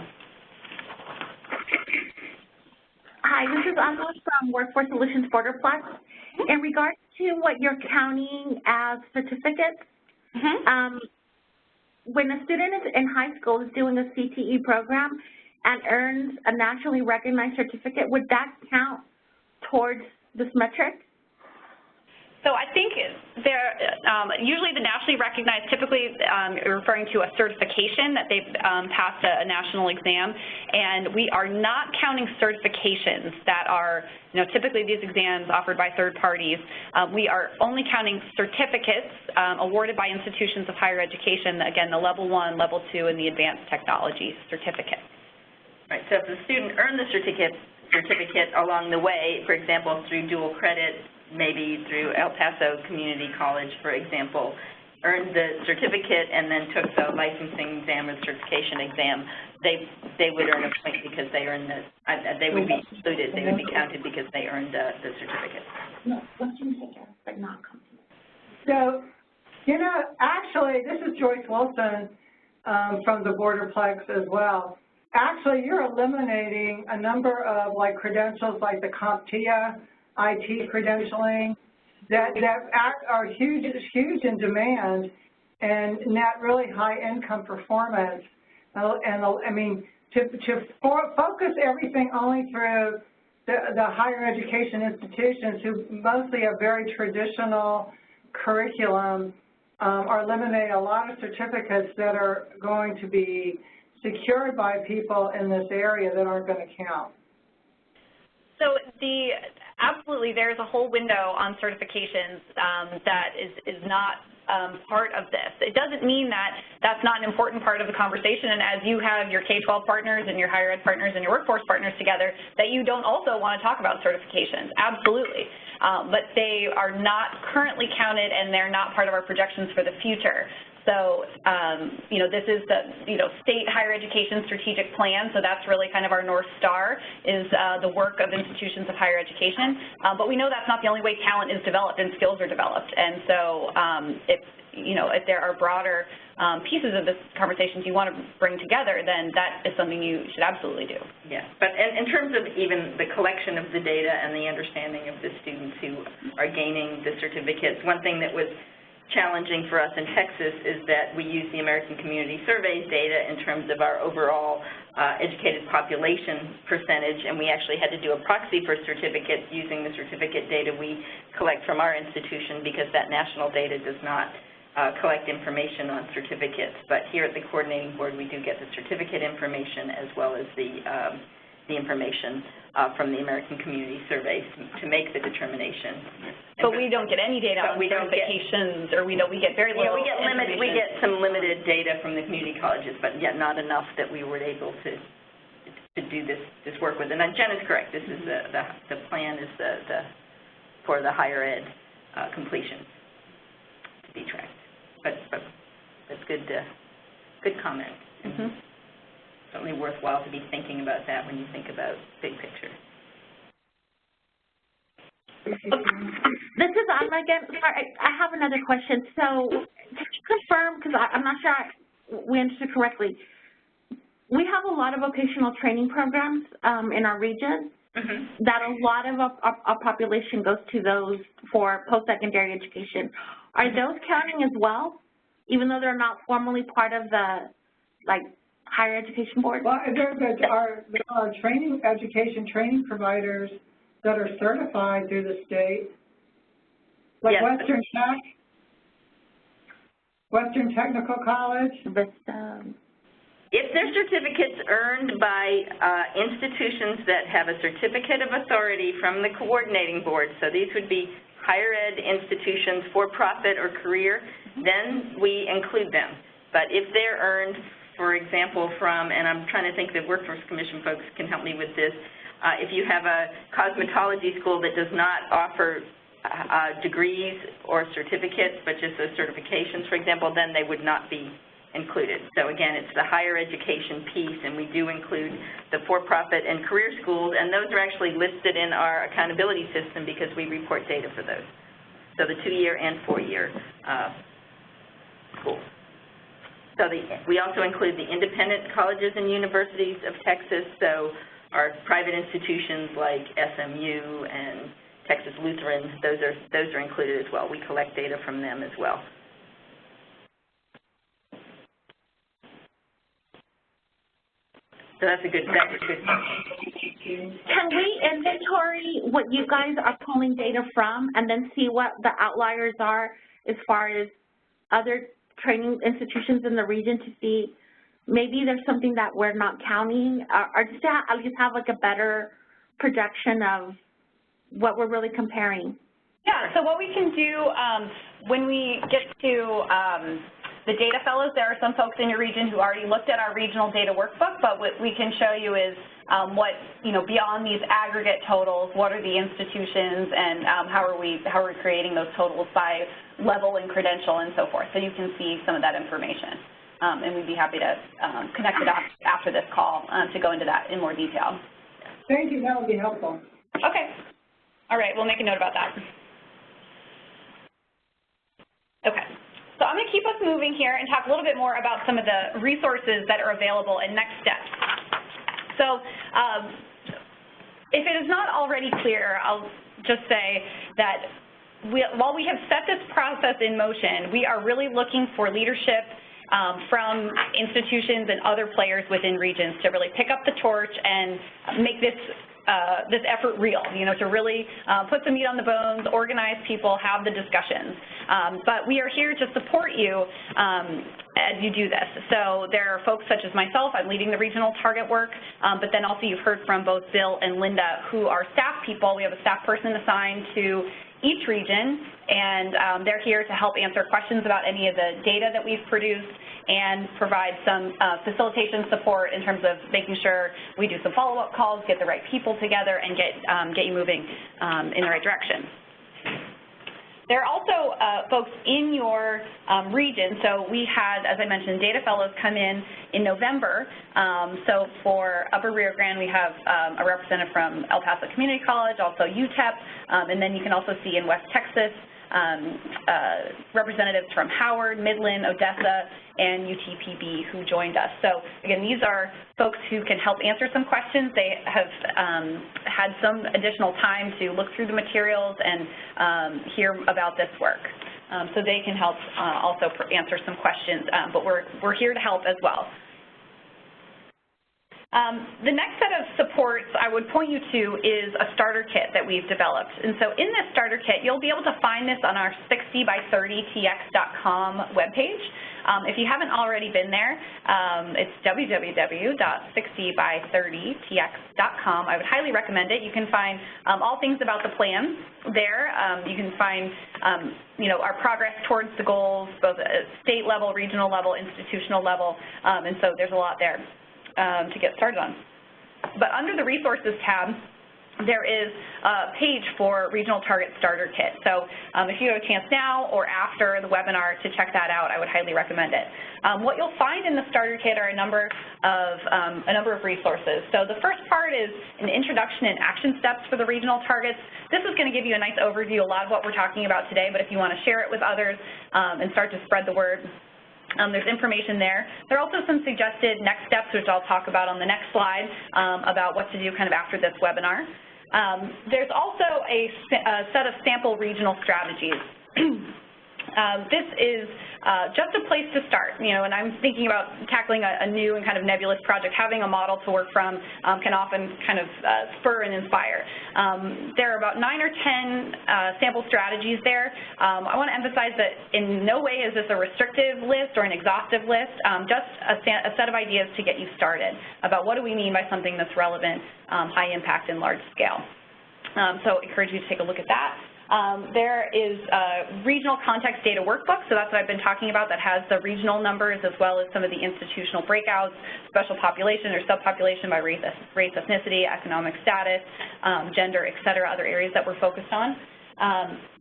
Hi, this is Anna from Workforce Solutions Borderplex. In regards to what you're counting as certificates, when a student is in high school is doing a CTE program and earns a nationally recognized certificate, would that count towards this metric? So I think usually the nationally recognized, typically referring to a certification that they've passed a national exam, and we are not counting certifications that are, typically these exams offered by third parties. We are only counting certificates awarded by institutions of higher education, again, the level 1, level 2, and the advanced technology certificate. Right, so if the student earned the certificate along the way, for example, through dual credit, maybe through El Paso Community College, for example, earned the certificate and then took the licensing exam or certification exam, they would earn a point because they earned they would be included, they would be counted because they earned the certificate. No, Western ticket, but not company. So, actually, this is Joyce Wilson from the Borderplex as well. Actually, you're eliminating a number of credentials like the CompTIA, IT credentialing, that are huge in demand and not really high income performance. And I mean, to focus everything only through the higher education institutions who mostly have very traditional curriculum are eliminating a lot of certificates that are going to be secured by people in this area that aren't going to count. So absolutely, there's a whole window on certifications that is not part of this. It doesn't mean that that's not an important part of the conversation, and as you have your K-12 partners and your higher ed partners and your workforce partners together, that you don't also want to talk about certifications. Absolutely. But they are not currently counted, and they're not part of our projections for the future. So, this is the, state higher education strategic plan, so that's really kind of our North Star is the work of institutions of higher education. But we know that's not the only way talent is developed and skills are developed. And so if there are broader pieces of this conversation you want to bring together, then that is something you should absolutely do. Yeah, but in terms of even the collection of the data and the understanding of the students who are gaining the certificates, one thing that was challenging for us in Texas is that we use the American Community Survey's data in terms of our overall educated population percentage, and we actually had to do a proxy for certificates using the certificate data we collect from our institution because that national data does not collect information on certificates. But here at the coordinating board, we do get the certificate information as well as the information from the American Community Survey to make the determination. But we don't get any data on certifications, or we get very little. Yeah, we get some limited data from the community colleges, but yet not enough that we were able to do this work with. And Jen is correct. This is the plan is for the higher ed completion to be tracked. But that's good comment. Mm-hmm. Certainly worthwhile to be thinking about that when you think about big picture. This is Anna again. Sorry, I have another question. So, can you confirm, because I'm not sure we understood correctly, we have a lot of vocational training programs in our region that a lot of our population goes to those for post-secondary education. Are those counting as well, even though they're not formally part of the, higher education board? Well, there are education training providers that are certified through the state, like yes. Western Technical College. If their certificates earned by institutions that have a certificate of authority from the coordinating board, so these would be higher ed institutions, for-profit or career, then we include them. But if they're earned, for example, from, and I'm trying to think the Workforce Commission folks can help me with this, if you have a cosmetology school that does not offer degrees or certificates, but just those certifications, for example, then they would not be included. So again, it's the higher education piece, and we do include the for-profit and career schools, and those are actually listed in our accountability system because we report data for those. So the 2-year and 4-year schools. So we also include the independent colleges and universities of Texas, so our private institutions like SMU and Texas Lutheran, those are included as well. We collect data from them as well. So that's a good. Can we inventory what you guys are pulling data from and then see what the outliers are as far as other training institutions in the region to see maybe there's something that we're not counting, or just to at least have like a better projection of what we're really comparing? Yeah, so what we can do when we get to the data fellows, there are some folks in your region who already looked at our regional data workbook, but what we can show you is what, beyond these aggregate totals, what are the institutions and how are we creating those totals by level and credential and so forth. So you can see some of that information. And we'd be happy to connect it up after this call to go into that in more detail. Thank you, that would be helpful. Okay. All right, we'll make a note about that. Okay. So I'm going to keep us moving here and talk a little bit more about some of the resources that are available and next steps. So if it is not already clear, I'll just say that while we have set this process in motion, we are really looking for leadership from institutions and other players within regions to really pick up the torch and make this effort real, to really put some meat on the bones, organize people, have the discussions. But we are here to support you as you do this. So there are folks such as myself, I'm leading the regional target work, but then also you've heard from both Bill and Linda, who are staff people. We have a staff person assigned to each region, and they're here to help answer questions about any of the data that we've produced and provide some facilitation support in terms of making sure we do some follow-up calls, get the right people together, and get you moving in the right direction. There are also folks in your region. So we had, as I mentioned, data fellows come in November. So for Upper Rio Grande, we have a representative from El Paso Community College, also UTEP, and then you can also see in West Texas representatives from Howard, Midland, Odessa, and UTPB who joined us. So again, these are folks who can help answer some questions. They have had some additional time to look through the materials and hear about this work. So they can help also answer some questions, but we're here to help as well. The next set of supports I would point you to is a starter kit that we've developed. And so in this starter kit, you'll be able to find this on our 60x30TX.com webpage. If you haven't already been there, it's www.60x30TX.com. I would highly recommend it. You can find all things about the plan there. You can find our progress towards the goals, both at state level, regional level, institutional level, and so there's a lot there to get started on. But under the Resources tab, there is a page for Regional Target Starter Kit. So if you have a chance now or after the webinar to check that out, I would highly recommend it. What you'll find in the Starter Kit are a number of resources. So the first part is an introduction and action steps for the regional targets. This is going to give you a nice overview, a lot of what we're talking about today, but if you want to share it with others and start to spread the word, there's information there. There are also some suggested next steps, which I'll talk about on the next slide, about what to do kind of after this webinar. There's also a set of sample regional strategies. This is just a place to start, and I'm thinking about tackling a new and kind of nebulous project. Having a model to work from can often kind of spur and inspire. There are about 9 or 10 sample strategies there. I want to emphasize that in no way is this a restrictive list or an exhaustive list, just a set of ideas to get you started about what do we mean by something that's relevant, high impact, and large scale. So I encourage you to take a look at that. There is a regional context data workbook, so that's what I've been talking about, that has the regional numbers as well as some of the institutional breakouts, special population or subpopulation by race, ethnicity, economic status, gender, et cetera, other areas that we're focused on.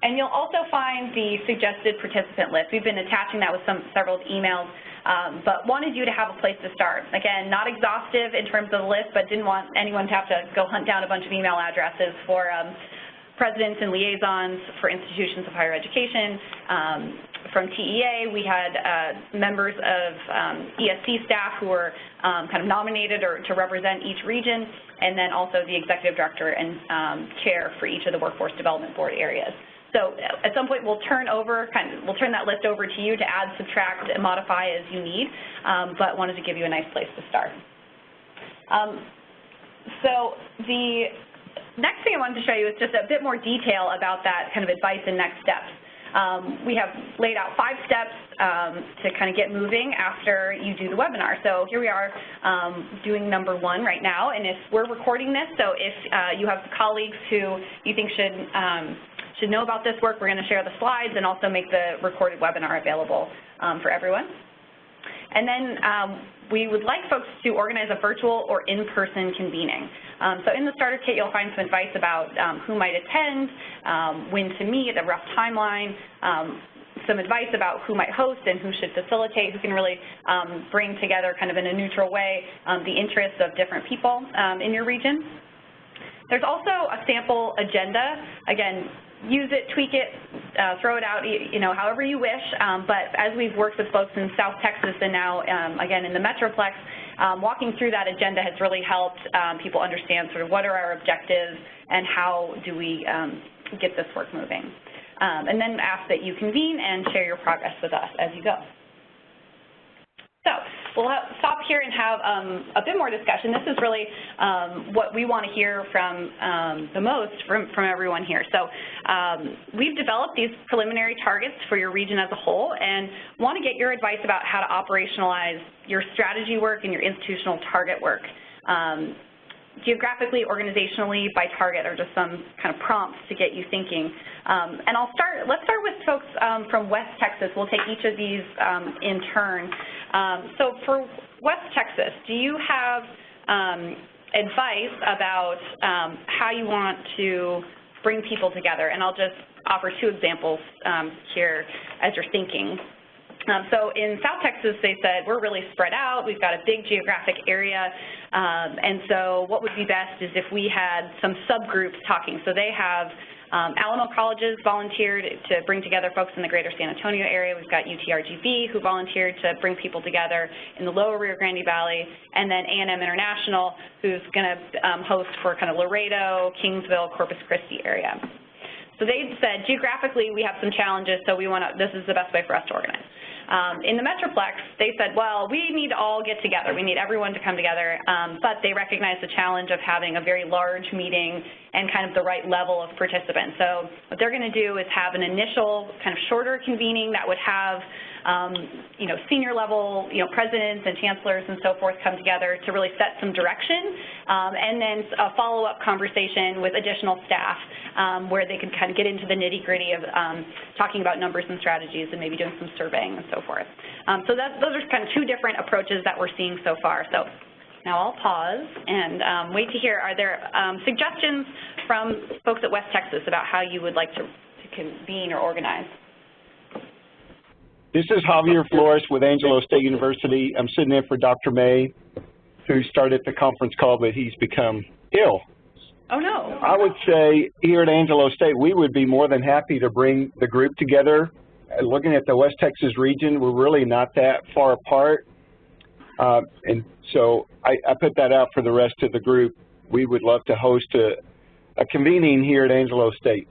And you'll also find the suggested participant list. We've been attaching that with several emails, but wanted you to have a place to start. Again, not exhaustive in terms of the list, but didn't want anyone to have to go hunt down a bunch of email addresses for presidents and liaisons, for institutions of higher education, from TEA, we had members of ESC staff who were kind of nominated to represent each region, and then also the executive director and chair for each of the workforce development board areas. So at some point we'll turn that list over to you to add, subtract, and modify as you need, but wanted to give you a nice place to start. So the next thing I wanted to show you is just a bit more detail about that kind of advice and next steps. We have laid out 5 steps to kind of get moving after you do the webinar. So here we are doing number 1 right now, and if we're recording this, so if you have colleagues who you think should know about this work, we're going to share the slides and also make the recorded webinar available for everyone. And then we would like folks to organize a virtual or in-person convening. So in the starter kit, you'll find some advice about who might attend, when to meet, a rough timeline, some advice about who might host and who should facilitate, who can really bring together kind of in a neutral way the interests of different people in your region. There's also a sample agenda. Again, use it, tweak it, throw it out, however you wish. But as we've worked with folks in South Texas and now, again, in the Metroplex, walking through that agenda has really helped people understand sort of what are our objectives and how do we get this work moving. And then ask that you convene and share your progress with us as you go. So we'll stop here and have a bit more discussion. This is really what we want to hear from the most from everyone here. So we've developed these preliminary targets for your region as a whole and want to get your advice about how to operationalize your strategy work and your institutional target work. Geographically, organizationally, by target are just some kind of prompts to get you thinking. And let's start with folks from West Texas. We'll take each of these in turn. So for West Texas, do you have advice about how you want to bring people together? And I'll just offer 2 examples here as you're thinking. So in South Texas, they said, we're really spread out. We've got a big geographic area. And so what would be best is if we had some subgroups talking. So they have Alamo colleges volunteered to bring together folks in the greater San Antonio area. We've got UTRGV who volunteered to bring people together in the lower Rio Grande Valley. And then A&M International who's going to host for kind of Laredo, Kingsville, Corpus Christi area. So they said, geographically, we have some challenges, so this is the best way for us to organize. In the Metroplex, they said, well, we need to all get together. We need everyone to come together, but they recognize the challenge of having a very large meeting and kind of the right level of participants. So what they're going to do is have an initial kind of shorter convening that would have senior level, presidents and chancellors and so forth come together to really set some direction, and then a follow-up conversation with additional staff where they can kind of get into the nitty-gritty of talking about numbers and strategies and maybe doing some surveying and so forth. So those are kind of 2 different approaches that we're seeing so far. So now I'll pause and wait to hear, are there suggestions from folks at West Texas about how you would like to convene or organize? This is Javier Flores with Angelo State University. I'm sitting in for Dr. May, who started the conference call, but he's become ill. Oh, no. I would say here at Angelo State, we would be more than happy to bring the group together. Looking at the West Texas region, we're really not that far apart. And so I put that out for the rest of the group. We would love to host a convening here at Angelo State.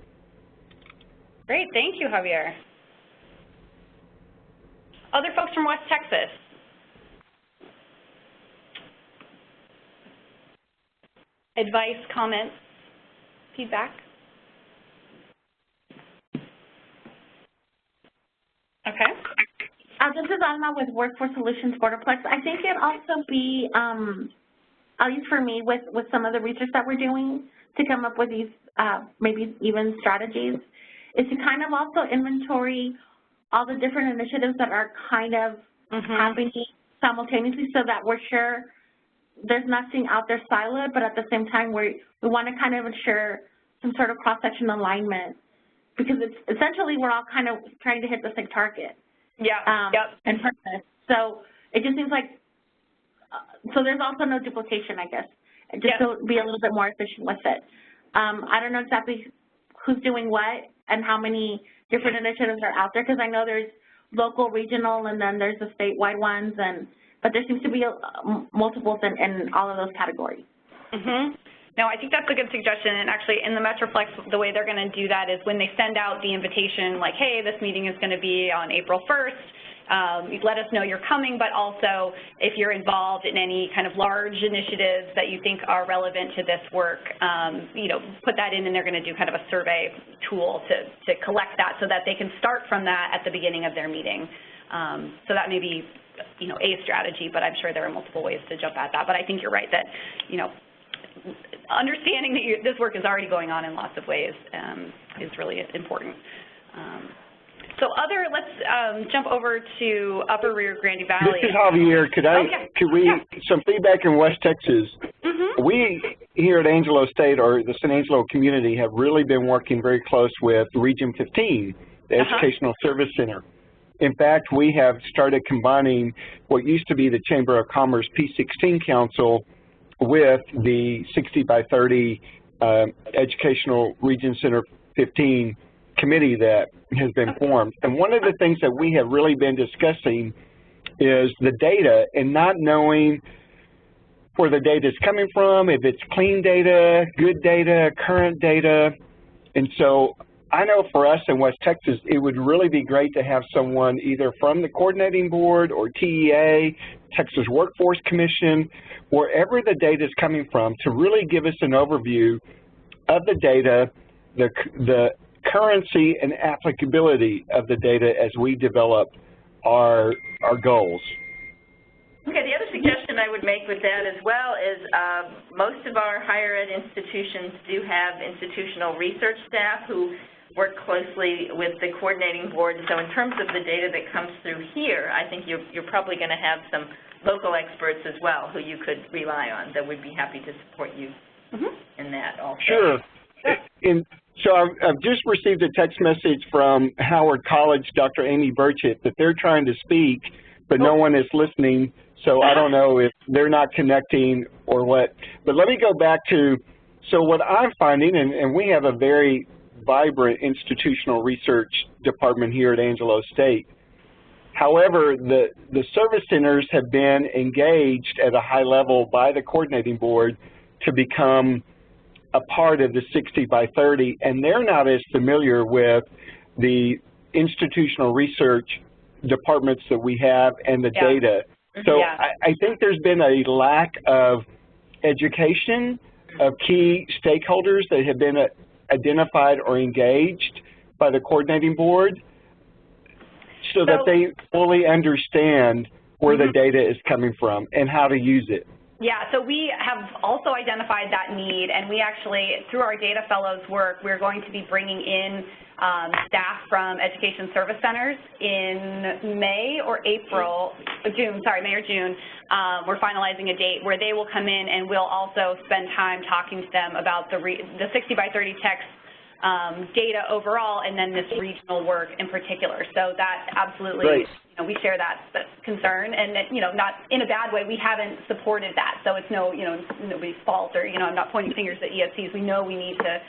Great. Thank you, Javier. Other folks from West Texas? Advice, comments, feedback? Okay. This is Alma with Workforce Solutions Borderplex. I think it'd also be, at least for me, with some of the research that we're doing to come up with these maybe even strategies, is to kind of also inventory all the different initiatives that are kind of happening simultaneously so that we're sure there's nothing out there siloed, but at the same time we want to kind of ensure some sort of cross-section alignment because it's essentially we're all kind of trying to hit the same target. Yeah. And purpose. So it just seems like, so there's also no duplication, I guess, just to be a little bit more efficient with it. I don't know exactly who's doing what and how many different initiatives are out there because I know there's local, regional, and then there's the statewide ones, but there seems to be multiples in all of those categories. No, I think that's a good suggestion, and actually in the Metroplex, the way they're going to do that is when they send out the invitation, like, hey, this meeting is going to be on April 1st, let us know you're coming, but also if you're involved in any kind of large initiatives that you think are relevant to this work, you know, put that in, and they're going to do kind of a survey tool to collect that so that they can start from that at the beginning of their meeting. So that may be, you know, a strategy, but I'm sure there are multiple ways to jump at that. But I think you're right that, you know, understanding that this work is already going on in lots of ways is really important. So let's jump over to Upper Rio Grande Valley. This is Javier. Could we, some feedback in West Texas. We here at Angelo State, or the San Angelo community, have really been working very close with Region 15, the Educational Service Center. In fact, we have started combining what used to be the Chamber of Commerce P16 Council with the 60x30 Educational Region Center 15 committee that has been formed. And one of the things that we have really been discussing is the data and not knowing where the data is coming from, if it's clean data, good data, current data. And so I know for us in West Texas, it would really be great to have someone either from the coordinating board or TEA, Texas Workforce Commission, wherever the data is coming from, to really give us an overview of the data, the currency and applicability of the data as we develop our goals. Okay, the other suggestion I would make with that as well is most of our higher ed institutions do have institutional research staff who work closely with the coordinating board. So in terms of the data that comes through here, I think you're probably going to have some local experts as well who you could rely on that would be happy to support you in that also. Sure. So I've just received a text message from Howard College, Dr. Amy Burchett, that they're trying to speak, but no one is listening. So I don't know if they're not connecting or what. But let me go back to, so what I'm finding, and we have a very vibrant institutional research department here at Angelo State. However, the service centers have been engaged at a high level by the coordinating board to become a part of the 60x30, and they're not as familiar with the institutional research departments that we have and the data. So I think there's been a lack of education of key stakeholders that have been identified or engaged by the coordinating board so that they fully understand where the data is coming from and how to use it. Yeah, so we have also identified that need, and we actually, through our data fellows work, we're going to be bringing in staff from education service centers in May or June. We're finalizing a date where they will come in, and we'll also spend time talking to them about the 60x30TX data overall, and then this regional work in particular. So that absolutely, you know, we share that concern, and that, you know, not in a bad way. We haven't supported that, so it's nobody's fault, or, you know, I'm not pointing fingers at ESCs. We know we need to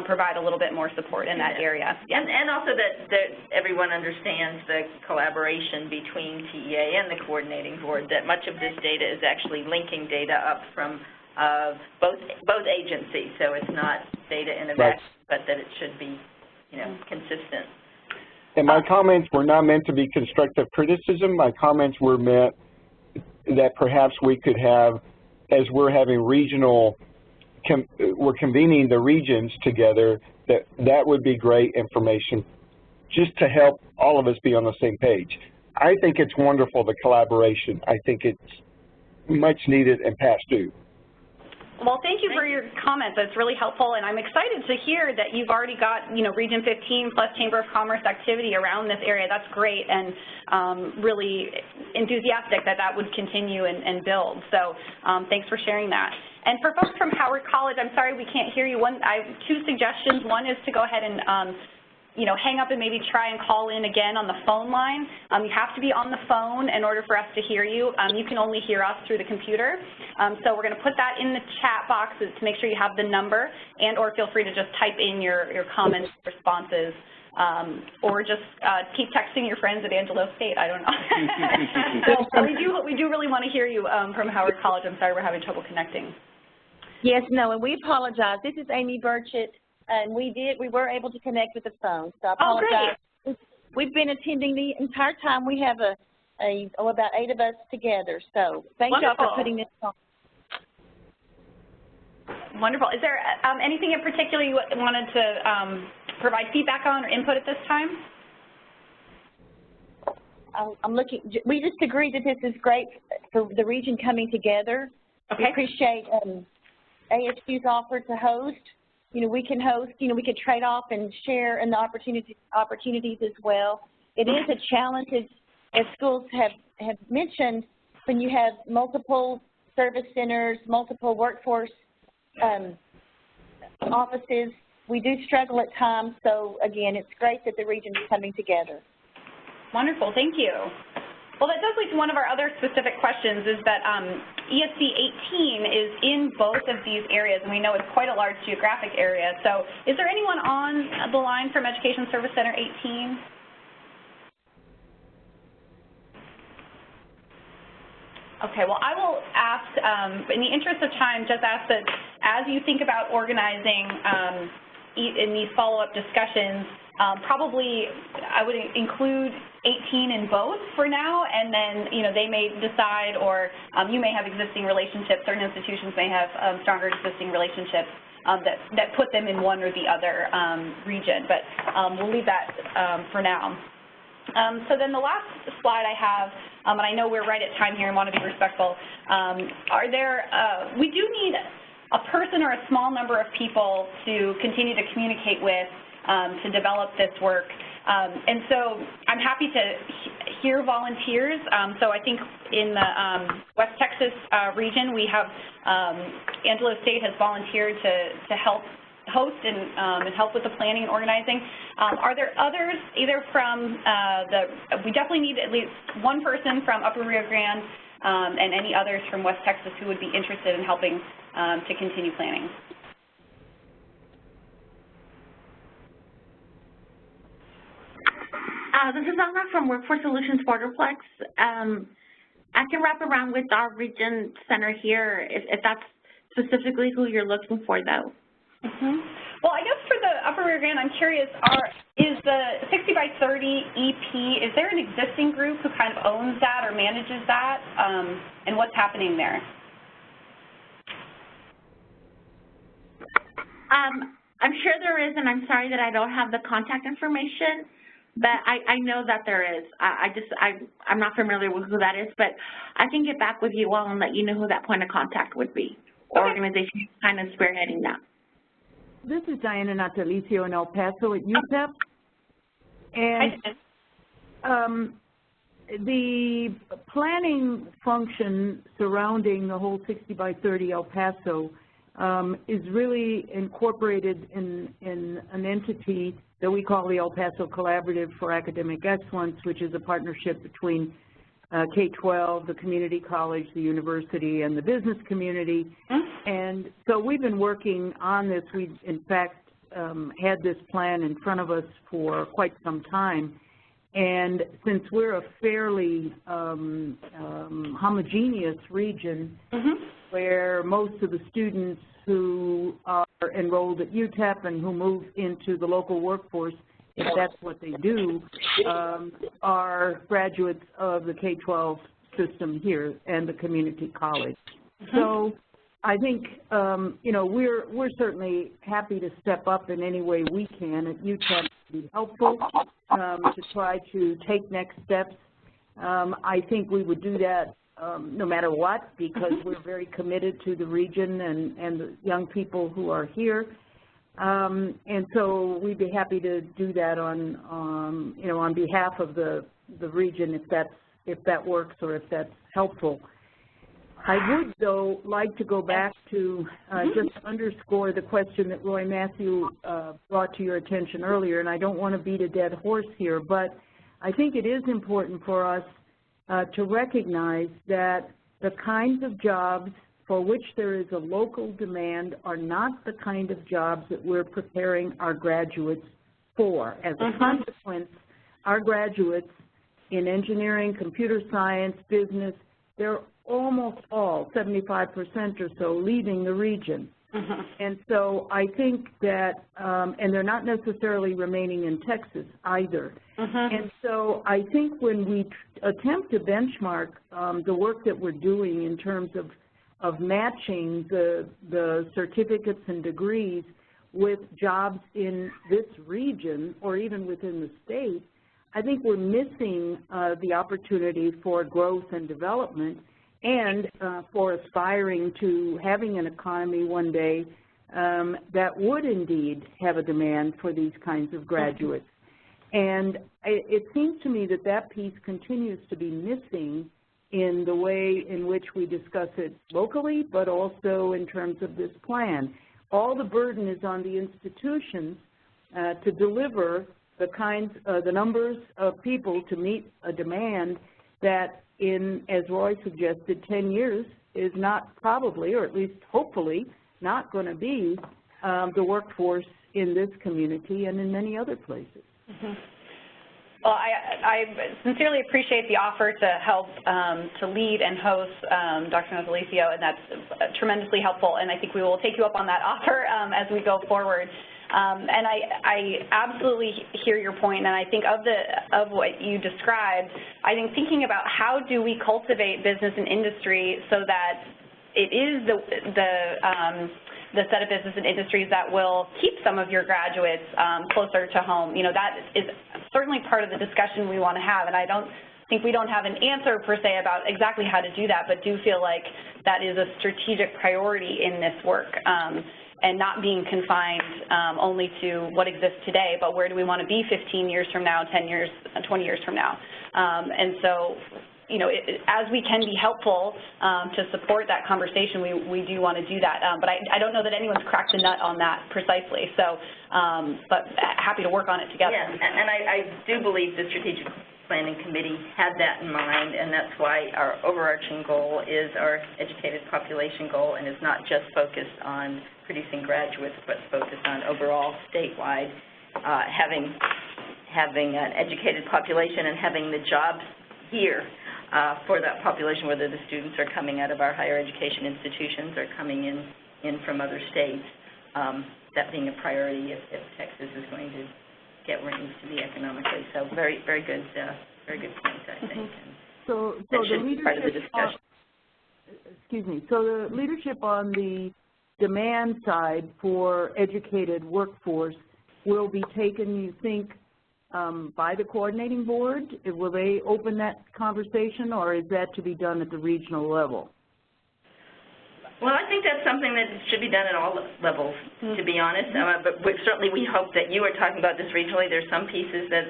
provide a little bit more support in that area. And also that everyone understands the collaboration between TEA and the coordinating board, that much of this data is actually linking data up from both agencies, so it's not data in a vacuum, but that it should be, you know, consistent. And my comments were not meant to be constructive criticism. My comments were meant that perhaps we could have, as we're having regional, we're convening the regions together, that would be great information just to help all of us be on the same page. I think it's wonderful, the collaboration. I think it's much needed and past due. Well, thank you for your comments. That's really helpful, and I'm excited to hear that you've already got, you know, Region 15 plus Chamber of Commerce activity around this area. That's great, and really enthusiastic that that would continue and build. So thanks for sharing that. And for folks from Howard College, I'm sorry we can't hear you. I have two suggestions. One is to go ahead and you know, hang up and maybe try and call in again on the phone line. You have to be on the phone in order for us to hear you. You can only hear us through the computer. So we're going to put that in the chat boxes to make sure you have the number, and or feel free to just type in your comments, responses or just keep texting your friends at Angelo State. I don't know. we do really want to hear you from Howard College. I'm sorry we're having trouble connecting. Yes, no, and we apologize. This is Amy Burchett, and we were able to connect with the phone, so I apologize. Oh, great. We've been attending the entire time. We have about 8 of us together, so thank y'all for putting this on. Wonderful. Is there anything in particular you wanted to provide feedback on or input at this time? I'm looking. We just agree that this is great for the region coming together. Okay. We appreciate ASU's offer to host. You know, we can host. You know, we could trade off and share in the opportunities as well. It is a challenge, as schools have mentioned, when you have multiple service centers, multiple workforce offices. We do struggle at times, so again, it's great that the region is coming together. Wonderful, thank you. Well, that does lead to one of our other specific questions, is that ESC 18 is in both of these areas, and we know it's quite a large geographic area. So is there anyone on the line from Education Service Center 18? Okay, well, I will ask, in the interest of time, just ask that as you think about organizing in these follow-up discussions, probably I would include 18 in both for now, and then, you know, they may decide, or you may have existing relationships, certain institutions may have stronger existing relationships that put them in one or the other region, but we'll leave that for now. So then the last slide I have, and I know we're right at time here and want to be respectful, we do need a person or a small number of people to continue to communicate with to develop this work. And so I'm happy to hear volunteers. So I think in the West Texas region, we have Angelo State has volunteered to help host and help with the planning and organizing. Are there others, either from we definitely need at least one person from Upper Rio Grande and any others from West Texas who would be interested in helping to continue planning? This is Anna from Workforce Solutions Borderplex. I can wrap around with our region center here if that's specifically who you're looking for, though. Well, I guess for the Upper Rio Grande, I'm curious, is the 60x30 EP, is there an existing group who kind of owns that or manages that, and what's happening there? I'm sure there is, and I'm sorry that I don't have the contact information, but I know that there is. I'm not familiar with who that is, but I can get back with you all and let you know who that point of contact would be, or organization kind of spearheading that. This is Diana Natalicio in El Paso at UTEP, and the planning function surrounding the whole 60x30 El Paso is really incorporated in an entity that we call the El Paso Collaborative for Academic Excellence, which is a partnership between K-12, the community college, the university, and the business community. And so we've been working on this. We've, in fact, had this plan in front of us for quite some time. And since we're a fairly homogeneous region, where most of the students who are enrolled at UTEP and who move into the local workforce, if that's what they do, are graduates of the K-12 system here and the community college. So I think, you know, we're certainly happy to step up in any way we can at UTEP to be helpful, to try to take next steps. I think we would do that no matter what, because we're very committed to the region and the young people who are here. And so we'd be happy to do that on you know, on behalf of the region, if that works or if that's helpful. I would, though, like to go back to just underscore the question that Roy Matthew brought to your attention earlier, and I don't want to beat a dead horse here, but I think it is important for us to recognize that the kinds of jobs for which there is a local demand are not the kind of jobs that we're preparing our graduates for. As a consequence, our graduates in engineering, computer science, business, they're almost all, 75% or so, leaving the region. And so I think that, and they're not necessarily remaining in Texas either. And so I think when we attempt to benchmark the work that we're doing in terms of matching the certificates and degrees with jobs in this region or even within the state, I think we're missing the opportunity for growth and development and for aspiring to having an economy one day that would indeed have a demand for these kinds of graduates. And it seems to me that that piece continues to be missing in the way in which we discuss it locally, but also in terms of this plan. All the burden is on the institutions to deliver the kinds, the numbers of people to meet a demand that in, as Roy suggested, 10 years is not probably, or at least hopefully, not going to be the workforce in this community and in many other places. Well, I sincerely appreciate the offer to help to lead and host Dr. Nosalicio, and that's tremendously helpful, and I think we will take you up on that offer as we go forward. And I absolutely hear your point, and I think of what you described, I think thinking about how do we cultivate business and industry so that it is the set of business and industries that will keep some of your graduates closer to home. You know, that is certainly part of the discussion we want to have, and I don't think we don't have an answer per se about exactly how to do that, but do feel like that is a strategic priority in this work. And not being confined only to what exists today, but where do we want to be 15 years from now, 10 years, 20 years from now. And so, you know, as we can be helpful to support that conversation, we do want to do that. But I don't know that anyone's cracked the nut on that precisely. So, but happy to work on it together. Yes, and I do believe the Strategic Planning Committee had that in mind, and that's why our overarching goal is our educated population goal, and is not just focused on producing graduates, but focused on overall statewide, having an educated population and having the jobs here for that population, whether the students are coming out of our higher education institutions or coming in from other states, that being a priority if Texas is going to get where it needs to be economically. So very, very good point, I think. So the leadership part of the discussion. So the leadership on the demand side for educated workforce will be taken, you think, by the coordinating board? Will they open that conversation, or is that to be done at the regional level? Well, I think that's something that should be done at all levels, to be honest. But certainly we hope that you are talking about this regionally. There's some pieces that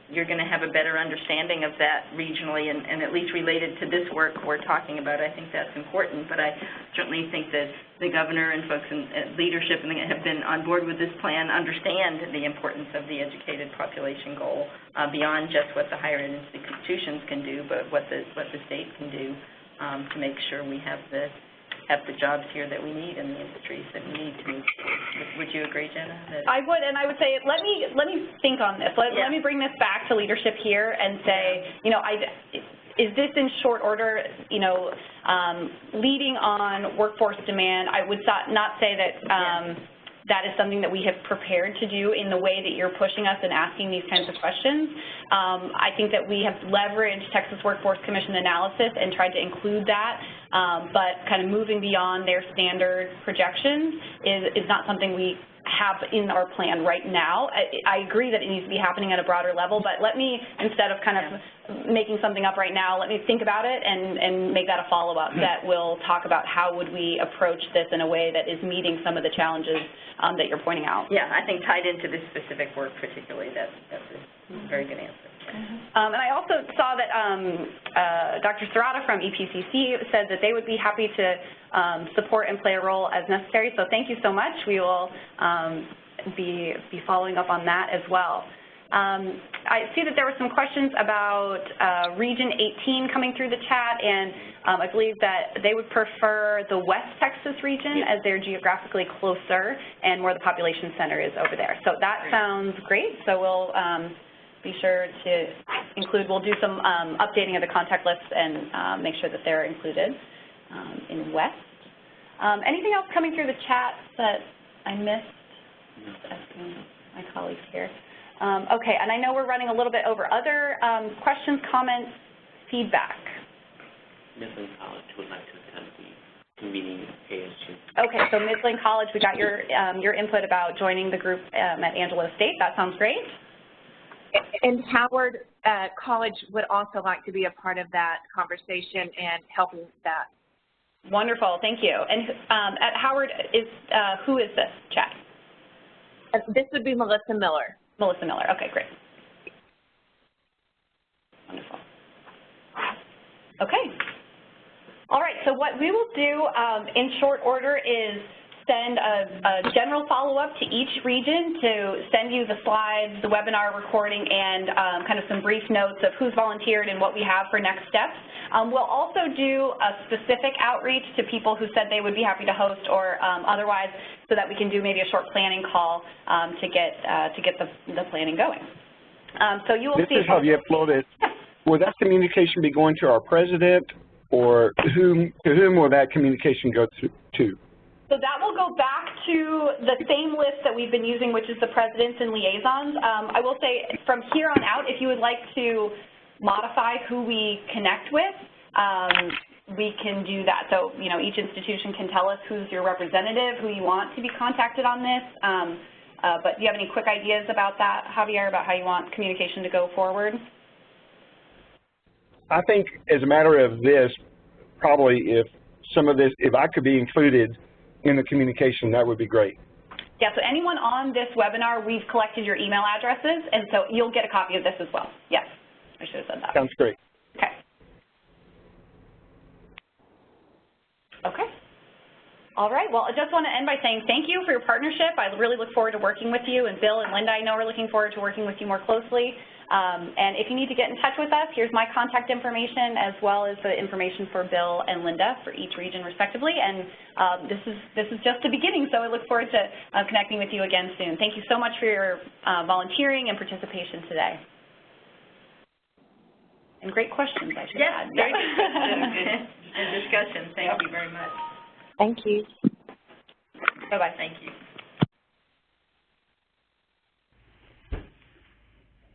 you're going to have a better understanding of that regionally, and at least related to this work we're talking about. I think that's important. But I certainly think that the governor and folks in leadership have been on board with this plan, understand the importance of the educated population goal beyond just what the higher ed institutions can do, but what the state can do to make sure we have the jobs here that we need in the industries that we need to move forward. Would you agree, Jenna? I would, and I would say, let me think on this. Let me bring this back to leadership here and say, you know, is this in short order, you know, leading on workforce demand? I would not say that that is something that we have prepared to do in the way that you're pushing us and asking these kinds of questions. I think that we have leveraged Texas Workforce Commission analysis and tried to include that, but kind of moving beyond their standard projections is not something we have in our plan right now. I agree that it needs to be happening at a broader level, but let me, instead of kind of making something up right now, let me think about it and make that a follow-up that will talk about how would we approach this in a way that is meeting some of the challenges that you're pointing out. Yeah, I think tied into this specific work particularly, that's a very good answer. And I also saw that Dr. Serrata from EPCC said that they would be happy to support and play a role as necessary, so thank you so much. We will be following up on that as well. I see that there were some questions about Region 18 coming through the chat, and I believe that they would prefer the West Texas region as they're geographically closer and where the population center is over there. So that sounds great. So we'll be sure to include, we'll do some updating of the contact lists and make sure that they're included in West. Anything else coming through the chat that I missed? Just asking my colleagues here. Okay, and I know we're running a little bit over. Other questions, comments, feedback? Midland College would like to attend the meeting at ASU. Okay, so Midland College, we got your input about joining the group at Angelo State. That sounds great. And Howard College would also like to be a part of that conversation and helping that. Wonderful, thank you. And at Howard, who is this, Chad? This would be Melissa Miller. Melissa Miller, okay, great. Wonderful. Okay. All right, so what we will do in short order is send a general follow-up to each region to send you the slides, the webinar recording, and kind of some brief notes of who's volunteered and what we have for next steps. We'll also do a specific outreach to people who said they would be happy to host or otherwise, so that we can do maybe a short planning call to get the planning going. So you will see. This is how you upload it. Will that communication be going to our president, or to whom will that communication go to? So that will go back to the same list that we've been using, which is the presidents and liaisons. I will say from here on out, if you would like to modify who we connect with, we can do that. So, you know, each institution can tell us who's your representative, who you want to be contacted on this. But do you have any quick ideas about that, Javier, about how you want communication to go forward? I think as a matter of this, probably if some of this, if I could be included in the communication, that would be great. Yeah, so anyone on this webinar, we've collected your email addresses, and so you'll get a copy of this as well. Yes, I should have said that. Sounds great. Okay. Okay. All right, well, I just want to end by saying thank you for your partnership. I really look forward to working with you, and Bill and Linda, I know, are looking forward to working with you more closely. And if you need to get in touch with us, here's my contact information as well as the information for Bill and Linda for each region respectively. And this is just the beginning, so I look forward to connecting with you again soon. Thank you so much for your volunteering and participation today. And great questions, I should add. Very good discussion. Thank you very much. Thank you. Bye-bye. Thank you.